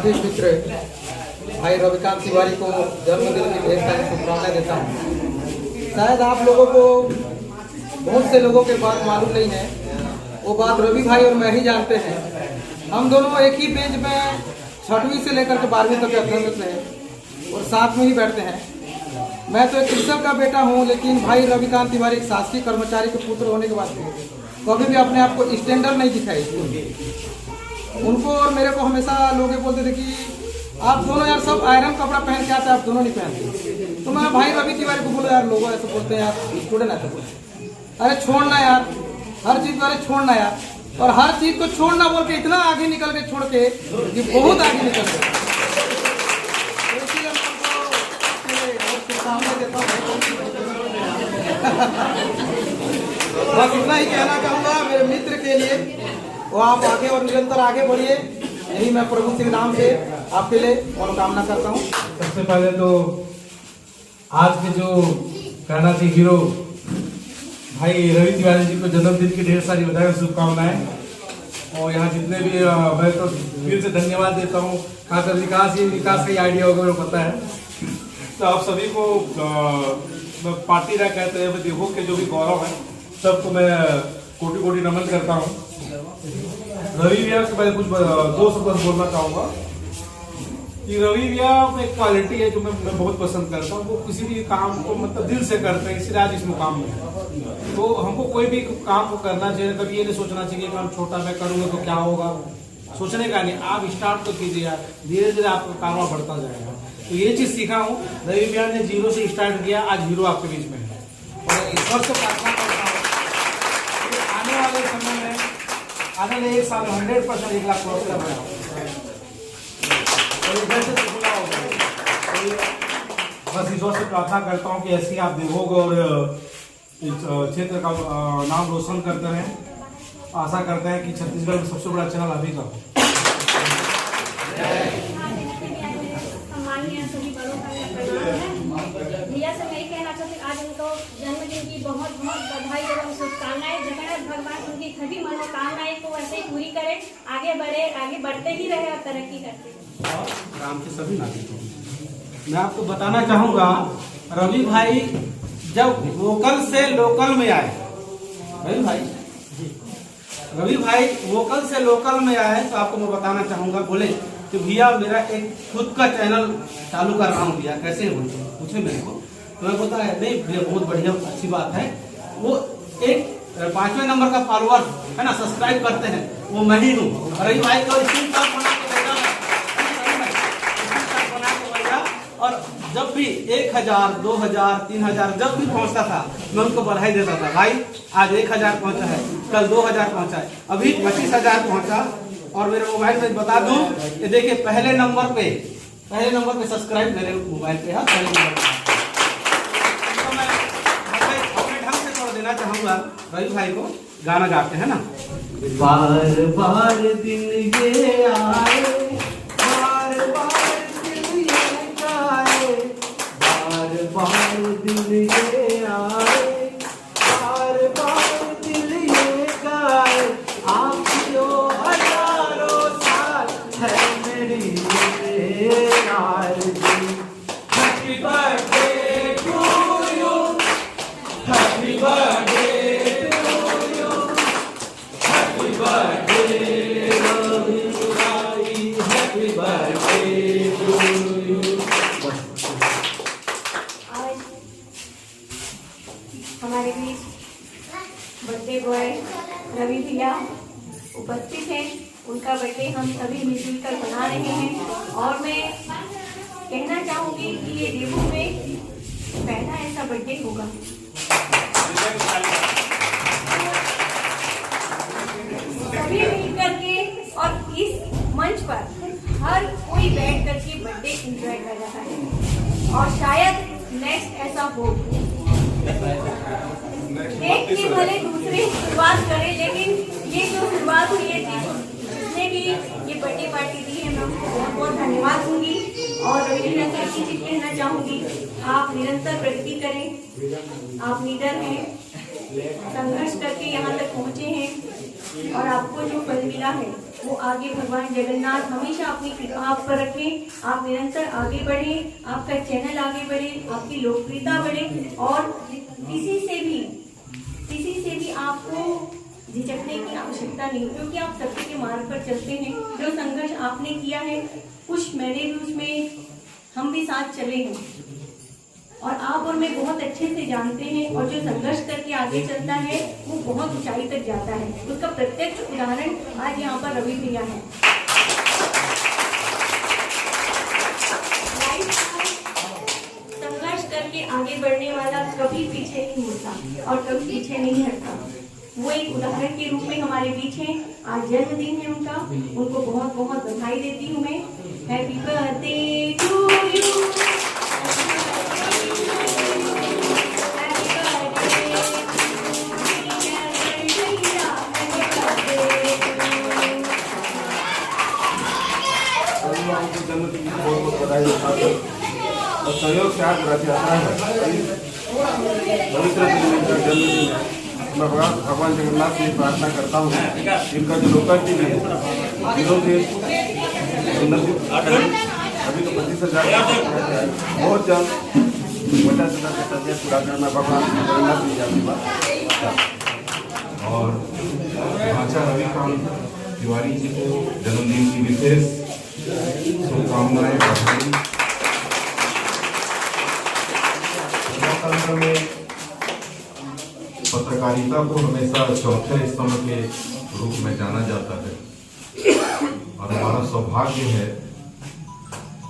सभी मित्र भाई रविकांत तिवारी को जन्मदिन की ढेर सारी शुभकामनाएं देता हूँ। शायद आप लोगों को बहुत से लोगों के बात मालूम नहीं है, वो बात रवि भाई और मैं ही जानते हैं। हम दोनों एक ही पेज में 6वीं से लेकर के 12वीं तक अध्ययनरत रहे और साथ में ही बैठते हैं। मैं तो एक शिक्षक का बेटा हूँ, लेकिन भाई रविकांत तिवारी एक शासकीय कर्मचारी के पुत्र होने के बाद कभी भी अपने आप को स्टैंडर्ड नहीं दिखाई। उनको और मेरे को हमेशा लोग बोलते थे कि आप दोनों यार सब आयरन कपड़ा पहन के आते, आप दोनों नहीं पहनते। तो मैं भाई रवि तिवारी को बोला यार, लोग ऐसे बोलते हैं यार, स्टूडेंट ऐसे बोलते, अरे छोड़ना यार, हर चीज को अरे छोड़ना यार, और हर चीज को छोड़ना बोल के इतना आगे निकल के छोड़ के कि बहुत आगे निकल गए। बस इतना ही कहना चाहूँगा मेरे मित्र के लिए, वो आप आगे और निरंतर आगे बढ़िए, यही मैं प्रभु श्री राम से आपके लिए मनोकामना करता हूँ। सबसे पहले तो आज के जो कहना चाहिए हीरो भाई रवि तिवारी जी को जन्मदिन की ढेर सारी बधाई और शुभकामनाएं। और यहाँ जितने भी मैं तो दिल से धन्यवाद देता हूँ। खासकर विकास का ही आइडिया होगा, मुझे पता है। तो आप सभी को पार्टी रहा कहते हैं, देखो के जो भी गौरव है सबको मैं कोटि कोटि नमन करता हूँ। रवि भैया के बारे में कुछ 2 शब्द बोलना चाहूँगा कि रवि भैया एक क्वालिटी है जो मैं बहुत पसंद करता हूँ। वो किसी भी काम को मतलब दिल से करते हैं, इसलिए आज इस मुकाम में है। तो हमको कोई भी काम को करना चाहिए, कभी ये नहीं सोचना चाहिए कि हम छोटा मैं करूँगा तो क्या होगा, सोचने का नहीं। आप स्टार्ट तो कीजिए यार, धीरे धीरे आपका कारोबार बढ़ता जाएगा। तो ये चीज़ सीखा हूँ, रवि भैया ने 0 से स्टार्ट किया, आज हीरो आपके बीच में है। और ईश्वर से प्रार्थना करता हूँ आने वाले समय में, आने वाले 1 साल में 100% 1 लाख क्रॉस कर रहा हूँ। बस ईश्वर से प्रार्थना करता हूँ कि ऐसी आप देखोगे और इस क्षेत्र का नाम रोशन करते रहें। आशा करते हैं कि छत्तीसगढ़ में सबसे बड़ा चैनल अभी का हो। भैया से मैं कहना चाहती हूँ, आज उनको जन्मदिन की बहुत बहुत बधाई एवं शुभकामनाएं। जगन्नाथ भगवान उनकी सभी मनोकामनाएं को ऐसे ही पूरी करे, आगे बढ़े, आगे बढ़ते ही रहे और तरक्की करते रहे। राम के सभी नागरिकों मैं आपको बताना चाहूँगा, रवि भाई जब वोकल से लोकल में आए, रवि भाई वोकल से लोकल में आए, तो आपको मैं बताना चाहूँगा, बोले कि भैया मेरा एक खुद का चैनल चालू कर रहा हूँ भैया, कैसे बोलते हैं पूछे मेरे को। तो मैं बोलता है नहीं भैया बहुत बढ़िया अच्छी बात है। वो एक 5वें नंबर का फॉलोअर है ना, सब्सक्राइब करते हैं, वो मैं ही हूँ। रवि भाई को और जब भी 1000, 2000, 3000 जब भी पहुंचता था मैं उनको बधाई देता था, भाई आज 1000 पहुंचा है, कल 2000 पहुंचा है, अभी 25,000 पहुंचा। और मेरे मोबाइल में बता दूं कि देखिए पहले नंबर पे सब्सक्राइब मेरे मोबाइल पे है, पहले नंबर पे। तो मैं अपने ढंग से थोड़ा देना चाहूँगा रवि भाई को, गाना गाते हैं ना। बार बार दिन ये आए, बार बार दिन ये गाए, बार बार दिन ये आए, बार बार दिल ये गाए, आपको हजारों साल है मेरी आरज़ू। Happy birthday to you, happy birthday to you, happy birthday Ravi Tiwari, happy birthday to you. आज हमारे बीच बर्थडे बॉय रवि भैया उपस्थित हैं। उनका बर्थडे हम सभी मिलजुल कर मना रहे हैं। और मैं कहना चाहूँगी कि ये देवू में पहला ऐसा बर्थडे होगा। सभी मिल करके और इस मंच पर हर कोई बैठ करके बर्थडे एंजॉय कर रहा है, और शायद नेक्स्ट ऐसा हो। एक के भले दूसरे शुरुआत करें, लेकिन ये जो शुरुआत हुई है जिसने भी ये बर्थडे पार्टी दी है, मैं उसको बहुत बहुत धन्यवाद दूंगी। और रविंद्र सर की चीज कहना चाहूंगी, आप निरंतर प्रगति करें। आप लीडर हैं, संघर्ष करके यहाँ तक पहुँचे हैं, और आपको जो फल मिला है वो आगे भगवान जगन्नाथ हमेशा अपनी कृपा आप पर रखें। आप निरंतर आगे बढ़े, आपका चैनल आगे बढ़े, आपकी लोकप्रियता बढ़े और किसी से भी आपको झिझकने की आवश्यकता नहीं, क्योंकि आप सत्य के मार्ग पर चलते हैं। जो संघर्ष आपने किया है, कुछ मैंने भी उसमें हम भी साथ चले हैं और आप और मैं बहुत अच्छे से जानते हैं। और जो संघर्ष करके आगे चलता है वो बहुत ऊंचाई तक जाता है। उसका प्रत्यक्ष उदाहरण आज यहाँ पर रवि भैया है। संघर्ष करके आगे बढ़ने वाला कभी पीछे नहीं मुड़ता और कभी पीछे नहीं हटता। वो एक उदाहरण के रूप में हमारे बीच हैं। आज जन्मदिन है उनका, उनको बहुत बहुत बधाई देती हूँ मैं। Happy birthday to you. जन्मदिन की बहुत बहुत बधाई देता हूँ और सहयोग से आज रथ यात्रा है। पवित्र जन्मदिन है। मैं भगवान जगन्नाथ से प्रार्थना करता हूँ इनका जो लोकल टीम है दिनों दिन अभी तो 25,000 बहुत जल्द 50,000 का तबियत पूरा करना भगवान जगन्नाथ जी जाती। और भाषा रविकांत तिवारी जी को जन्मदिन की विशेष शुभकामनाएं बधाई। लोकतंत्र में पत्रकारिता को हमेशा चौथे स्तंभ के रूप में जाना जाता है और हमारा सौभाग्य है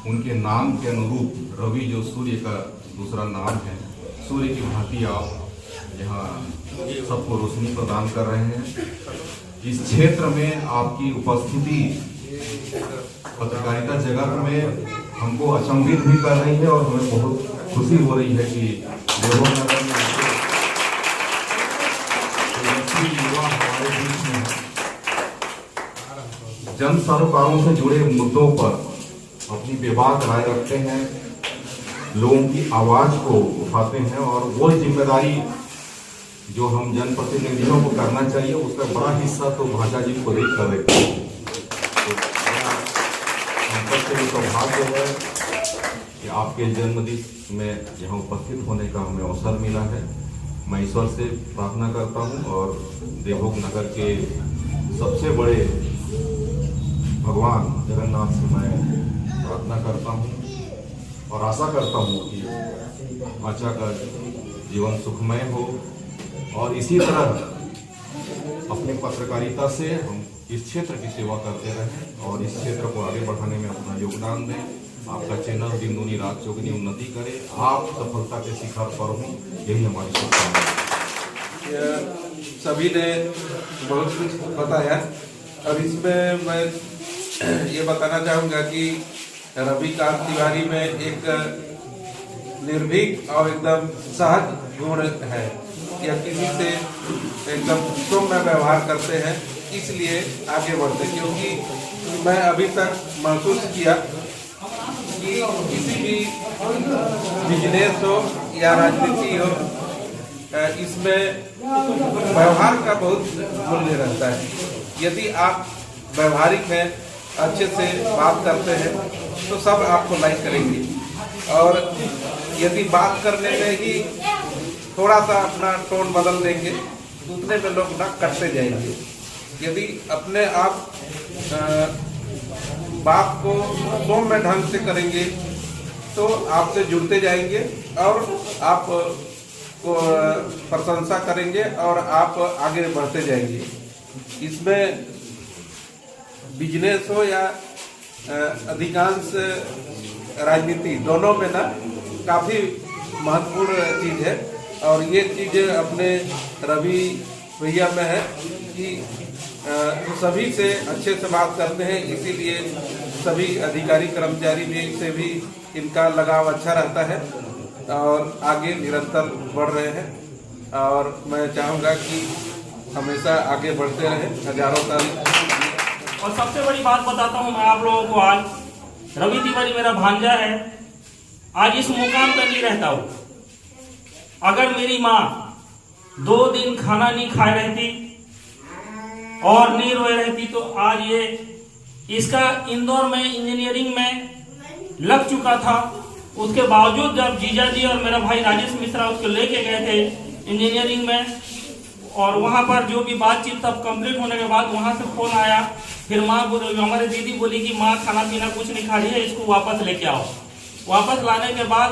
उनके नाम के अनुरूप रवि जो सूर्य का दूसरा नाम है, सूर्य की भांति आप यहाँ सबको रोशनी प्रदान कर रहे हैं। इस क्षेत्र में आपकी उपस्थिति पत्रकारिता जगत में हमको अचंभित भी कर रही है और हमें बहुत खुशी हो रही है कि देवोनगर में युवा हमारे बीच में जन सरोकारों से जुड़े मुद्दों पर अपनी बेबाक राय रखते हैं, लोगों की आवाज को उठाते हैं और वो जिम्मेदारी जो हम जनप्रतिनिधियों को करना चाहिए उसका बड़ा हिस्सा तो भाषा जी को देख कर रहे हैं। सौभाग्य है कि आपके जन्मदिन में यहाँ उपस्थित होने का हमें अवसर मिला है। मैं ईश्वर से प्रार्थना करता हूँ और देवभोग नगर के सबसे बड़े भगवान जगन्नाथ से मैं प्रार्थना करता हूँ और आशा करता हूँ कि भाषा का जीवन सुखमय हो और इसी तरह अपनी पत्रकारिता से हम इस क्षेत्र की सेवा करते रहें और इस क्षेत्र को आगे बढ़ाने में अपना योगदान दें। आपका चैनल दिन दूनी रात चौगुनी उन्नति करे, आप सफलता के शिखर पर हों, यही हमारी शुभकामनाएं। सभी ने बहुत कुछ बताया। अब इसमें मैं ये बताना चाहूँगा कि रविकांत तिवारी में एक निर्भीक और एकदम सहज गुण है। यह किसी से एकदम सौम्य व्यवहार करते हैं, इसलिए आगे बढ़ते। क्योंकि मैं अभी तक महसूस किया कि किसी भी बिजनेस हो या राजनीति हो, इसमें व्यवहार का बहुत मूल्य रहता है। यदि आप व्यवहारिक हैं, अच्छे से बात करते हैं, तो सब आपको लाइक करेंगे। और यदि बात करने में ही थोड़ा सा अपना टोन बदल देंगे तो उतने में लोग ना कटते जाएंगे। यदि अपने आप बात को सौम्य ढंग से करेंगे तो आपसे जुड़ते जाएंगे और आप को प्रशंसा करेंगे और आप आगे बढ़ते जाएंगे। इसमें बिजनेस हो या अधिकांश राजनीति, दोनों में ना काफ़ी महत्वपूर्ण चीज़ है। और ये चीज़ अपने रवि भैया में है कि सभी से अच्छे से बात करते हैं, इसीलिए सभी अधिकारी कर्मचारी भी से भी इनका लगाव अच्छा रहता है और आगे निरंतर बढ़ रहे हैं। और मैं चाहूँगा कि हमेशा आगे बढ़ते रहें, हजारों साल। और सबसे बड़ी बात बताता हूँ मैं आप लोगों को, आज रवि तिवारी मेरा भांजा है। आज इस मुकाम पर नहीं रहता हूँ। अगर मेरी माँ 2 दिन खाना नहीं खाए रहती और नहीं रोए रहती तो आज ये इसका इंदौर में इंजीनियरिंग में लग चुका था। उसके बावजूद जब जीजा जी और मेरा भाई राजेश मिश्रा उसको लेके गए थे इंजीनियरिंग में, और वहां पर जो भी बातचीत तब कंप्लीट होने के बाद वहां से फोन आया, फिर माँ हमारी दीदी बोली कि माँ खाना पीना कुछ नहीं खा रही है, इसको वापस लेके आओ। वापस लाने के बाद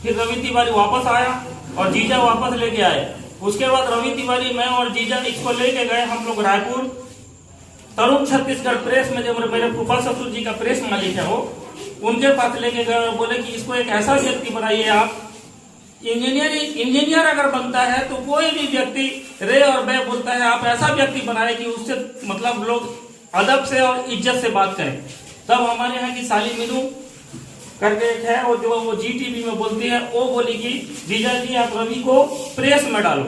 फिर रवि तिवारी वापस आया और जीजा वापस लेके आए। उसके बाद रवि तिवारी, मैं और जीजा इसको लेके गए हम लोग रायपुर तरुण छत्तीसगढ़ प्रेस में, जो मेरे फूफा ससुर जी का प्रेस मालिक है वो, उनके पास लेके गए और बोले कि इसको एक ऐसा व्यक्ति बनाइए आप, इंजीनियर अगर बनता है तो कोई भी व्यक्ति रे और बे बोलता है, आप ऐसा व्यक्ति बनाए कि उससे मतलब लोग अदब से और इज्जत से बात करें। तब हमारे यहाँ की साली मीनू करके एक है और जो वो GTV में बोलती है, वो बोली कि जीजा जी आप रवि को प्रेस में डालो।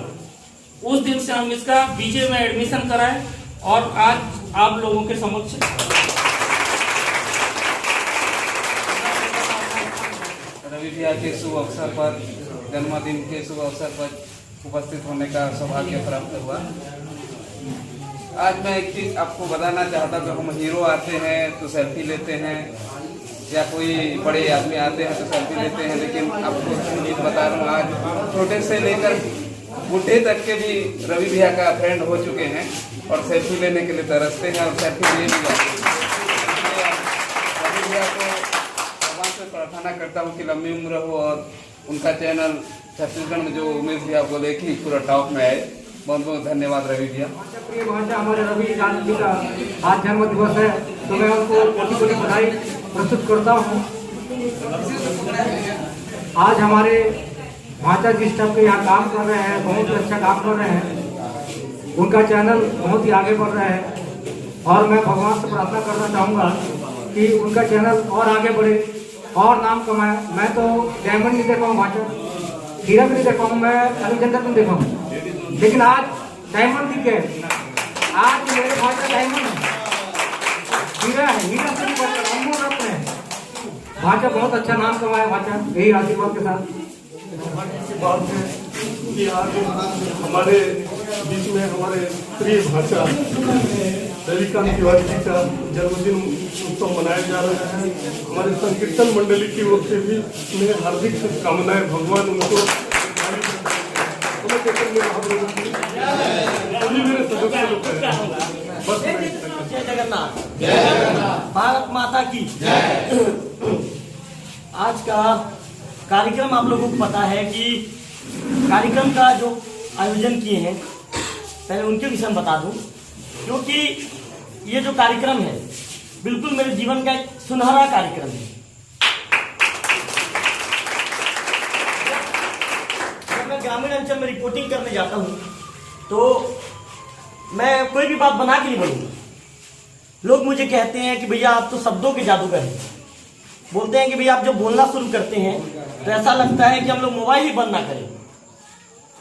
उस दिन से हम इसका BJ में एडमिशन कराए और आज आप लोगों के समक्ष रवि भैया के शुभ अवसर पर, जन्मदिन के शुभ अवसर पर उपस्थित होने का सौभाग्य प्राप्त हुआ। आज मैं एक चीज आपको बताना चाहता हूँ। हम हीरो आते हैं तो सेल्फी लेते हैं, या कोई बड़े आदमी आते हैं तो सेल्फी लेते हैं, लेकिन आपको चीज बता रहा हूँ, आज छोटे से लेकर बूढ़े तक के भी रवि भैया का फ्रेंड हो चुके हैं और सेल्फी लेने के लिए तरसते हैं और सेल्फी ले भी जाते हैं। रवि भैया को भगवान से प्रार्थना करता हूँ कि लंबी उम्र हो और उनका चैनल छत्तीसगढ़ में जो उमेश भैया बोले कि पूरा टॉप में आए। बहुत बहुत धन्यवाद रवि भैया। प्रिय भाषा हमारे रवि जी का आज जन्म दिवस है, तो मैं उनको कोटि बधाई प्रस्तुत करता हूँ। आज हमारे भाषा जिस स्टाफ के यहाँ काम कर रहे हैं, बहुत ही अच्छा काम कर रहे हैं, उनका चैनल बहुत ही आगे बढ़ रहा है और मैं भगवान से प्रार्थना करना चाहूँगा कि उनका चैनल और आगे बढ़े और नाम कमाए। मैं तो डायमंड नहीं देखा हूँ, भाषा हीरा भी नहीं देखा हूँ, मैं अलेक्जेंडर नहीं देखा हूँ, लेकिन आज डायमंड दिख गए। आज मेरे भाषा डायमंड है, हीरा है, हीरा से अनमोल रत्न है। भाषा बहुत अच्छा नाम कमाया, भाषा यही आशीर्वाद के साथ। बात है कि आज हमारे बीच में हमारे प्रिय भाषा रविकांत तिवारी जी का जन्मदिन उत्सव मनाया जा रहा है। हमारे संकीर्तन मंडली की ओर से भी उन्हें हार्दिक शुभकामनाएं। भगवान उनको मेरे सदस्य लोग बस जय जगन्नाथ, भारत माता की। आज का कार्यक्रम आप लोगों को पता है कि कार्यक्रम का जो आयोजन किए हैं, पहले उनके विषय में बता दूं, क्योंकि ये जो कार्यक्रम है बिल्कुल मेरे जीवन का एक सुनहरा कार्यक्रम है। जब मैं ग्रामीण अंचल में रिपोर्टिंग करने जाता हूँ तो मैं कोई भी बात बना के नहीं बोलूँगा। लोग मुझे कहते हैं कि भैया आप तो शब्दों के जादूगर हैं। बोलते हैं कि भैया आप जब बोलना शुरू करते हैं तो ऐसा लगता है कि हम लोग मोबाइल ही बंद ना करें।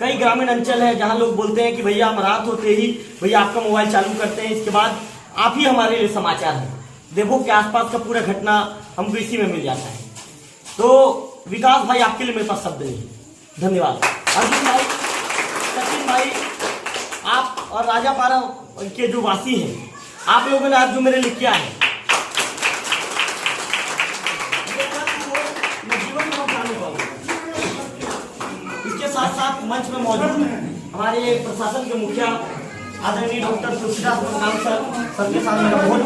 कई ग्रामीण अंचल है जहां लोग बोलते हैं कि भैया हम रात होते ही भैया आपका मोबाइल चालू करते हैं, इसके बाद आप ही हमारे लिए समाचार हैं। देखो कि आसपास का पूरा घटना हमको इसी में मिल जाता है। तो विकास भाई आपके लिए मेरे पास शब्द नहीं है। धन्यवाद। अर्जुन भाई, सचिन भाई, आप और राजापारा के जो वासी हैं, आप लोगों ने आज जो मेरे लिए किया है, मैं जीवन में जाने पाऊंगा। इसके साथ साथ मंच में मौजूद हमारे प्रशासन के मुखिया आदरणीय डॉक्टर तुलसीदास प्रधान सर के साथ मेरा बहुत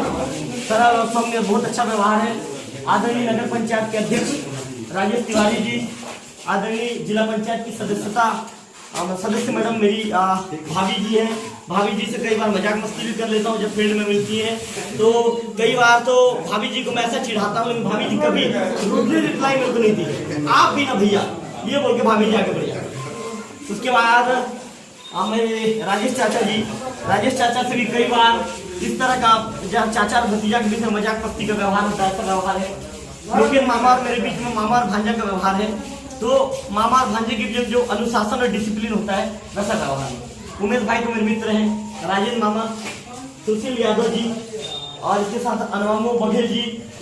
सरल और सौम्य बहुत अच्छा व्यवहार है। आदरणीय नगर पंचायत के अध्यक्ष राजेश तिवारी जी, आदरणीय जिला पंचायत की सदस्य मैडम मेरी भाभी जी हैं। भाभी जी से कई बार मजाक मस्ती भी कर लेता हूँ जब फील्ड में मिलती है, तो कई बार तो भाभी जी को मैं ऐसा चिढ़ाता हूँ, लेकिन भाभी जी कभी रूडली रिप्लाई मेरे को नहीं दी, आप भी ना भैया ये बोल के भाभी जी आगे बढ़ जाए। उसके बाद मेरे राजेश चाचा से भी कई बार इस तरह का जब चाचा और भतीजा के बीच में मजाक मस्ती का व्यवहार होता है, ऐसा व्यवहार है। लेकिन मामा और मेरे बीच में मामा और भांजा का व्यवहार है, तो मामा और भांजे के बीच जो अनुशासन और डिसिप्लिन होता है वैसा व्यवहार है। उमेश भाई तो मेरे मित्र हैं, राजेंद्र मामा, सुशील यादव जी और इसके साथ अनवामो बघेल जी,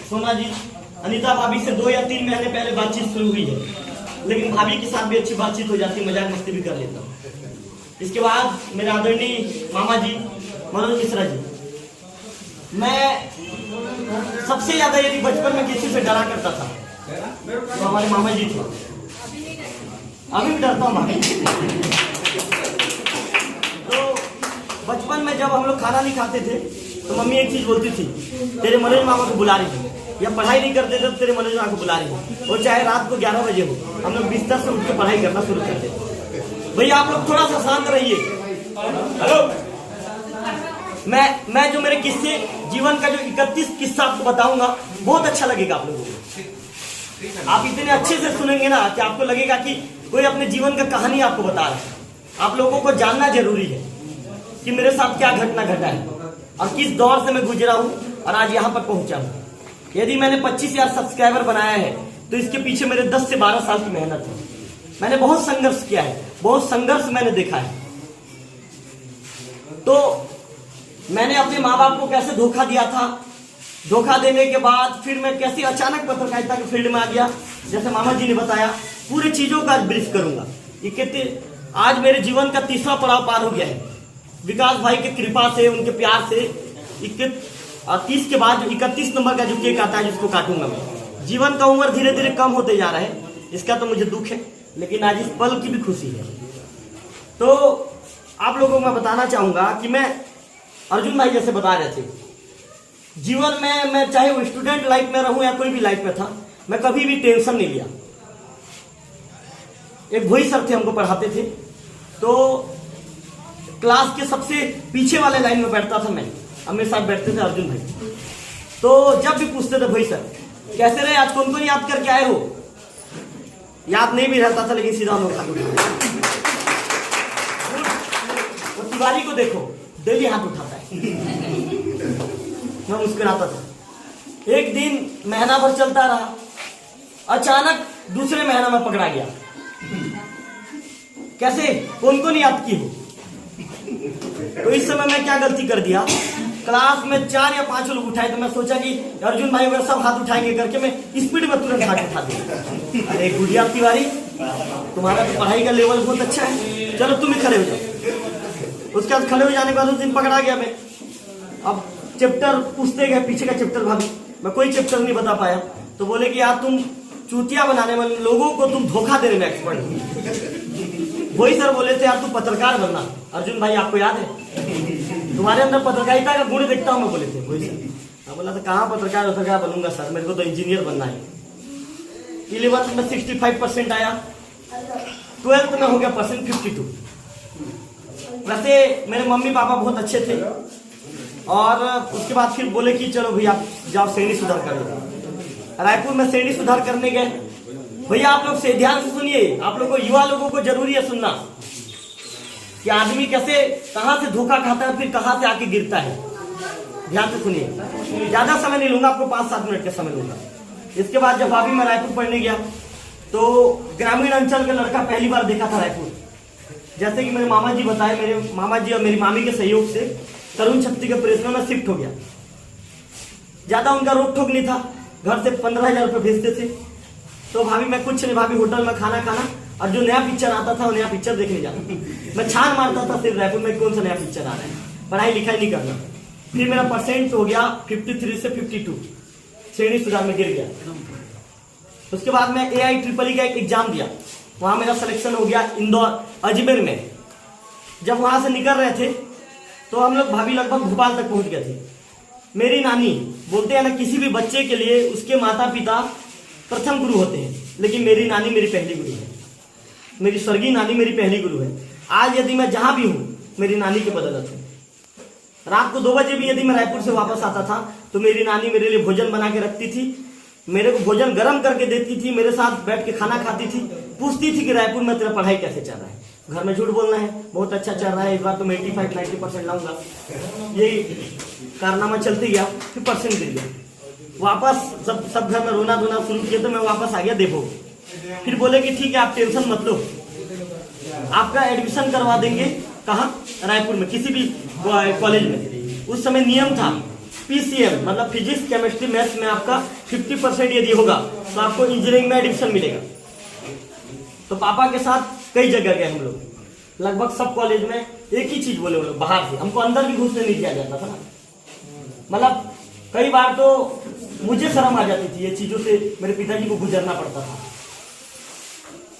सोना जी, अनीता भाभी से 2 या 3 महीने पहले बातचीत शुरू हुई है, लेकिन भाभी के साथ भी अच्छी बातचीत हो जाती है, मजाक मस्ती भी कर लेता हूँ। इसके बाद मेरे आदरणीय मामा जी मनोज मिश्रा जी, मैं सबसे ज्यादा यदि बचपन में किसी से डरा करता था तो हमारे मामा जी थे। अभी भी डरता हूँ मामा जी। तो बचपन में जब हम लोग खाना नहीं खाते थे तो मम्मी एक चीज बोलती थी, तेरे मनोज मामा को बुला रही है, या पढ़ाई नहीं करते थे तो तेरे मनोज मामा को बुला रही है, और चाहे रात को 11 बजे हो हम लोग बिस्तर से उठ के पढ़ाई करना शुरू कर देते। भैया आप लोग थोड़ा सा शांत रहिए। हेलो, मैं जो मेरे किस्से जीवन का जो 31 किस्सा आपको बताऊंगा बहुत अच्छा लगेगा आप लोगों को। आप इतने अच्छे से सुनेंगे ना कि आपको लगेगा कि कोई अपने जीवन का कहानी आपको बता रहा है। आप लोगों को जानना जरूरी है कि मेरे साथ क्या घटना घटा है और किस दौर से मैं गुजरा हूं और आज यहां पर पहुंचा हूं। यदि मैंने 25,000 सब्सक्राइबर बनाया है तो इसके पीछे मेरे 10 से 12 साल की मेहनत है। मैंने बहुत संघर्ष किया है, बहुत संघर्ष मैंने देखा है। तो मैंने अपने माँ बाप को कैसे धोखा दिया था, धोखा देने के बाद फिर मैं कैसे अचानक पत्रकारिता के फील्ड में आ गया, जैसे मामा जी ने बताया, पूरी चीजों का आज ब्रीफ करूंगा। ये कहते आज मेरे जीवन का 3रा पड़ाव पार हो गया है। विकास भाई की कृपा से, उनके प्यार से 30 के बाद 31 नंबर का जो केक आता है जिसको काटूंगा मैं। जीवन का उम्र धीरे धीरे कम होते जा रहा है, इसका तो मुझे दुख है, लेकिन आज इस पल की भी खुशी है। तो आप लोगों को मैं बताना चाहूंगा कि मैं अर्जुन भाई जैसे बता रहे थे, जीवन में मैं चाहे वो स्टूडेंट लाइफ में रहूं या कोई भी लाइफ में था, मैं कभी भी टेंशन नहीं लिया। एक वही सर थे हमको पढ़ाते थे, तो क्लास के सबसे पीछे वाले लाइन में बैठता था मैं, अब मेरे साथ बैठते थे अर्जुन भाई। तो जब भी पूछते थे भाई सर कैसे रहे, आज कौन कौन याद करके आए हो, याद नहीं भी रहता था लेकिन सीधा हम लोग तिवारी को देखो डेली हाथ उठाता है। मैं मुस्कुराता था। एक दिन महीना भर चलता रहा, अचानक दूसरे महीना में पकड़ा गया। कैसे, कौन कौन याद की हो। तो इस समय मैं क्या गलती कर दिया, क्लास में 4 या 5 लोग उठाए तो मैं सोचा कि अर्जुन भाई वगैरह सब हाथ उठाएंगे करके मैं स्पीड में तुरंत हाथ उठा दिया। अरे गुड़िया तिवारी, तुम्हारा तो पढ़ाई का लेवल बहुत अच्छा है, चलो तुम ही खड़े हो जाओ। उसके बाद खड़े हो जाने के बाद उस दिन पकड़ा गया मैं। अब चैप्टर पूछते गए, पीछे का चैप्टर भाभी, मैं कोई चैप्टर नहीं बता पाया। तो बोले कि यार तुम चूतिया बनाने में, लोगों को तुम धोखा देने में एक्सपर्ट हो। वही सर बोले थे यार तू पत्रकार बनना। अर्जुन भाई आपको याद है तुम्हारे अंदर पत्रकारिता का गुण देखता हूँ मैं, बोले थे वही सर। मैं बोला था कहाँ पत्रकार बनूंगा सर, मेरे को तो इंजीनियर बनना है। 11th में 65% आया, 12th में हो गया परसेंट 52। वैसे मेरे मम्मी पापा बहुत अच्छे थे, और उसके बाद फिर बोले कि चलो भैया आप जाओ श्रेणी सुधार कर लो। रायपुर में श्रेणी सुधार करने गए। भैया आप लोग से ध्यान से सुनिए, आप लोगों को, युवा लोगों को जरूरी है सुनना कि आदमी कैसे, कहां से धोखा खाता है, फिर कहां से आके गिरता है। ध्यान से सुनिए, ज्यादा समय नहीं लूंगा, आपको 5-7 मिनट का समय लूंगा। इसके बाद जब भाभी मैं रायपुर पढ़ने गया तो ग्रामीण अंचल का लड़का पहली बार देखा था रायपुर। जैसे कि मेरे मामा जी बताए, मेरे मामा जी और मेरी मामी के सहयोग से तरुण शक्ति के प्रेस में मैं शिफ्ट हो गया। ज्यादा उनका रोक टोक नहीं था, घर से 15,000 रुपये भेजते थे। तो भाभी मैं कुछ नहीं, भाभी होटल में खाना खाना, और जो नया पिक्चर आता था वो नया पिक्चर देखने जाना। मैं छान मारता था सिर्फ रायपुर में कौन सा नया पिक्चर आ रहा है, पढ़ाई लिखाई नहीं करना। फिर मेरा परसेंट हो गया 53 से 52, श्रेणी सुधार में गिर गया। उसके बाद मैं AIEEE का एक एग्जाम दिया, वहां मेरा सिलेक्शन हो गया इंदौर, अजमेर में। जब वहां से निकल रहे थे तो हम लोग भाभी लगभग भोपाल तक पहुंच गए थे। मेरी नानी, बोलते हैं ना किसी भी बच्चे के लिए उसके माता पिता प्रथम गुरु होते हैं, लेकिन मेरी नानी मेरी पहली गुरु है। मेरी स्वर्गीय नानी मेरी पहली गुरु है। आज यदि मैं जहां भी हूं मेरी नानी की बदौलत है। रात को 2 बजे भी यदि मैं रायपुर से वापस आता था तो मेरी नानी मेरे लिए भोजन बना के रखती थी, मेरे को भोजन गर्म करके देती थी, मेरे साथ बैठ के खाना खाती थी, पूछती थी कि रायपुर में तेरा पढ़ाई कैसे चल रहा है। घर में झूठ बोलना है, बहुत अच्छा चल रहा है, इस बार तो मैं 85-90% लाऊंगा। यही कारनामा चलते गया, फिर परसेंट गिर गया। वापस सब घर में रोना धोना शुरू किया तो मैं वापस आ गया देवो। फिर बोले कि ठीक है आप टेंशन मत लो, आपका एडमिशन करवा देंगे। कहाँ? रायपुर में किसी भी कॉलेज में। उस समय नियम था PCM मतलब फिजिक्स केमिस्ट्री मैथ्स में आपका 50% यदि होगा तो आपको इंजीनियरिंग में एडमिशन मिलेगा। तो पापा के साथ कई जगह गए हम लोग, लगभग सब कॉलेज में एक ही चीज बोले वो लोग बाहर से, हमको अंदर भी घुसने नहीं दिया जाता था ना। मतलब कई बार तो मुझे शर्म आ जाती थी, ये चीजों से मेरे पिताजी को गुजरना पड़ता था।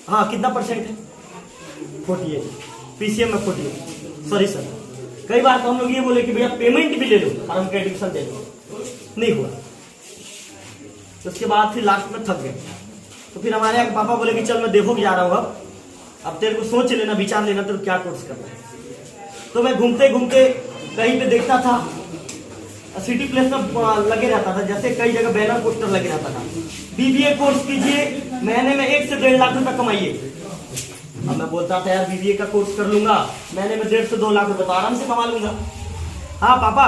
हाँ कितना परसेंट है? 48, पीसीएम में 48, सॉरी सर। कई बार तो हम लोग ये बोले कि भैया पेमेंट भी ले लो और हमको एडमिशन दे दो, नहीं हुआ। उसके बाद फिर लास्ट में थक गए, तो फिर हमारे यहाँ पापा बोले कि चल मैं देखो जा रहा हूँ, अब तेरे को सोच लेना, विचार लेना तो क्या कोर्स करना है। तो मैं घूमते घूमते कहीं पे देखता था, सिटी प्लेस में लगे रहता था, जैसे कई जगह बैनर पोस्टर लगे रहता था, बीबीए कोर्स कीजिए, महीने में 1 से 1.5 लाख रुपए कमाइए। अब मैं बोलता था यार बीबीए का कोर्स कर लूंगा, महीने में 1.5 से 2 लाख रुपए तो आराम से कमा लूंगा। हाँ पापा,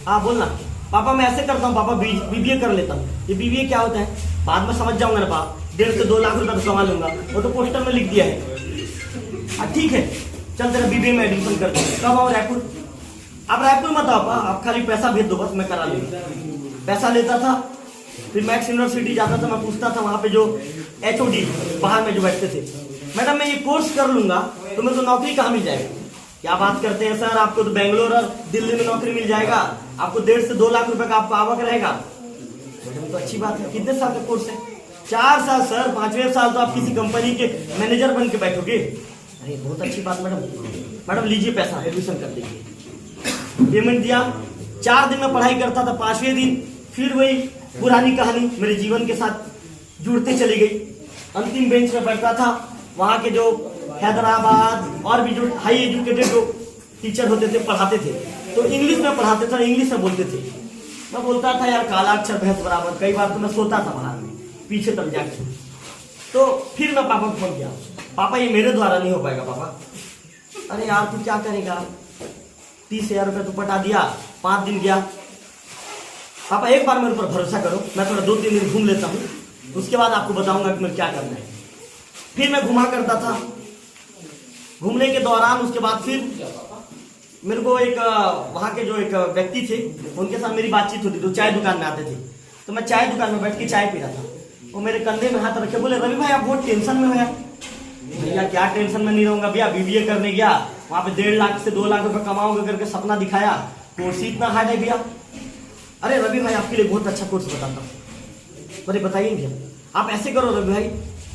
हाँ बोलना पापा, मैं ऐसे करता हूँ पापा, बीबीए कर लेता हूँ। ये बीबीए क्या होता है बाद में समझ जाऊंगा ना पापा, 1.5 से 2 लाख रुपए तो कमा लूंगा, वो तो पोस्टर में लिख दिया है। ठीक है चल तेरा बीबीए में एडमिशन कर दूंगा। कब आओ? रायपुर। अब रायपुर मत आओ, आप खाली पैसा भेज दो बस, मैं करा लूंगा। पैसा लेता था, फिर मैक्स यूनिवर्सिटी जाता था, मैं पूछता था वहां पे जो HOD बाहर में जो बैठते थे, मैडम मैं ये कोर्स कर लूंगा तो मेरे को नौकरी कहाँ मिल जाएगा? क्या बात करते हैं सर, आपको तो बेंगलोर और दिल्ली में नौकरी मिल जाएगा, आपको 1.5 से 2 लाख रुपए का आपको आवक रहेगा। मैडम तो अच्छी बात है, कितने साल का कोर्स है? 4 साल सर, 5वें साल तो आप किसी कंपनी के मैनेजर बन के बैठोगे। अरे बहुत अच्छी बात मैडम, मैडम लीजिए पैसा, एडमिशन कर दीजिए। पेमेंट दिया, 4 दिन में पढ़ाई करता था, 5वें दिन फिर वही पुरानी कहानी मेरे जीवन के साथ जुड़ते चली गई। अंतिम बेंच में बैठता था, वहां के जो हैदराबाद और भी जो हाई एजुकेटेड जो टीचर होते थे पढ़ाते थे, तो इंग्लिश में पढ़ाते थे, इंग्लिश में बोलते थे। मैं बोलता था यार काला अक्षर भैंस बराबर, कई बार तो मैं सोता था बाहर में पीछे तक जाके। तो फिर मैं पापा को फोन किया, पापा ये मेरे द्वारा नहीं हो पाएगा पापा। अरे यार तू क्या करेगा, 30,000 रुपये तू पटा दिया, 5 दिन गया। पापा एक बार मेरे ऊपर भरोसा करो, मैं थोड़ा 2-3 दिन घूम लेता हूँ, उसके बाद आपको बताऊंगा कि मैं क्या करना है। फिर मैं घुमा करता था, घूमने के दौरान उसके बाद फिर मेरे को एक वहाँ के जो एक व्यक्ति थे उनके साथ मेरी बातचीत होती थी, चाय दुकान में आते थे, तो मैं चाय दुकान में बैठ के चाय पी रहा था। वो मेरे कंधे में हाथ रखे, बोले रवि भाई आप बहुत टेंशन में हो यार। भैया क्या टेंशन में नहीं रहूंगा भैया, बीबीए करने गया, वहाँ पे 1.5 लाख से 2 लाख रुपए कमाऊंगा करके सपना दिखाया, कोर्स ही इतना हार्ड है भैया। अरे रवि भाई आपके लिए बहुत अच्छा कोर्स बताता हूँ। बोले बताइए भैया। आप ऐसे करो रवि भाई,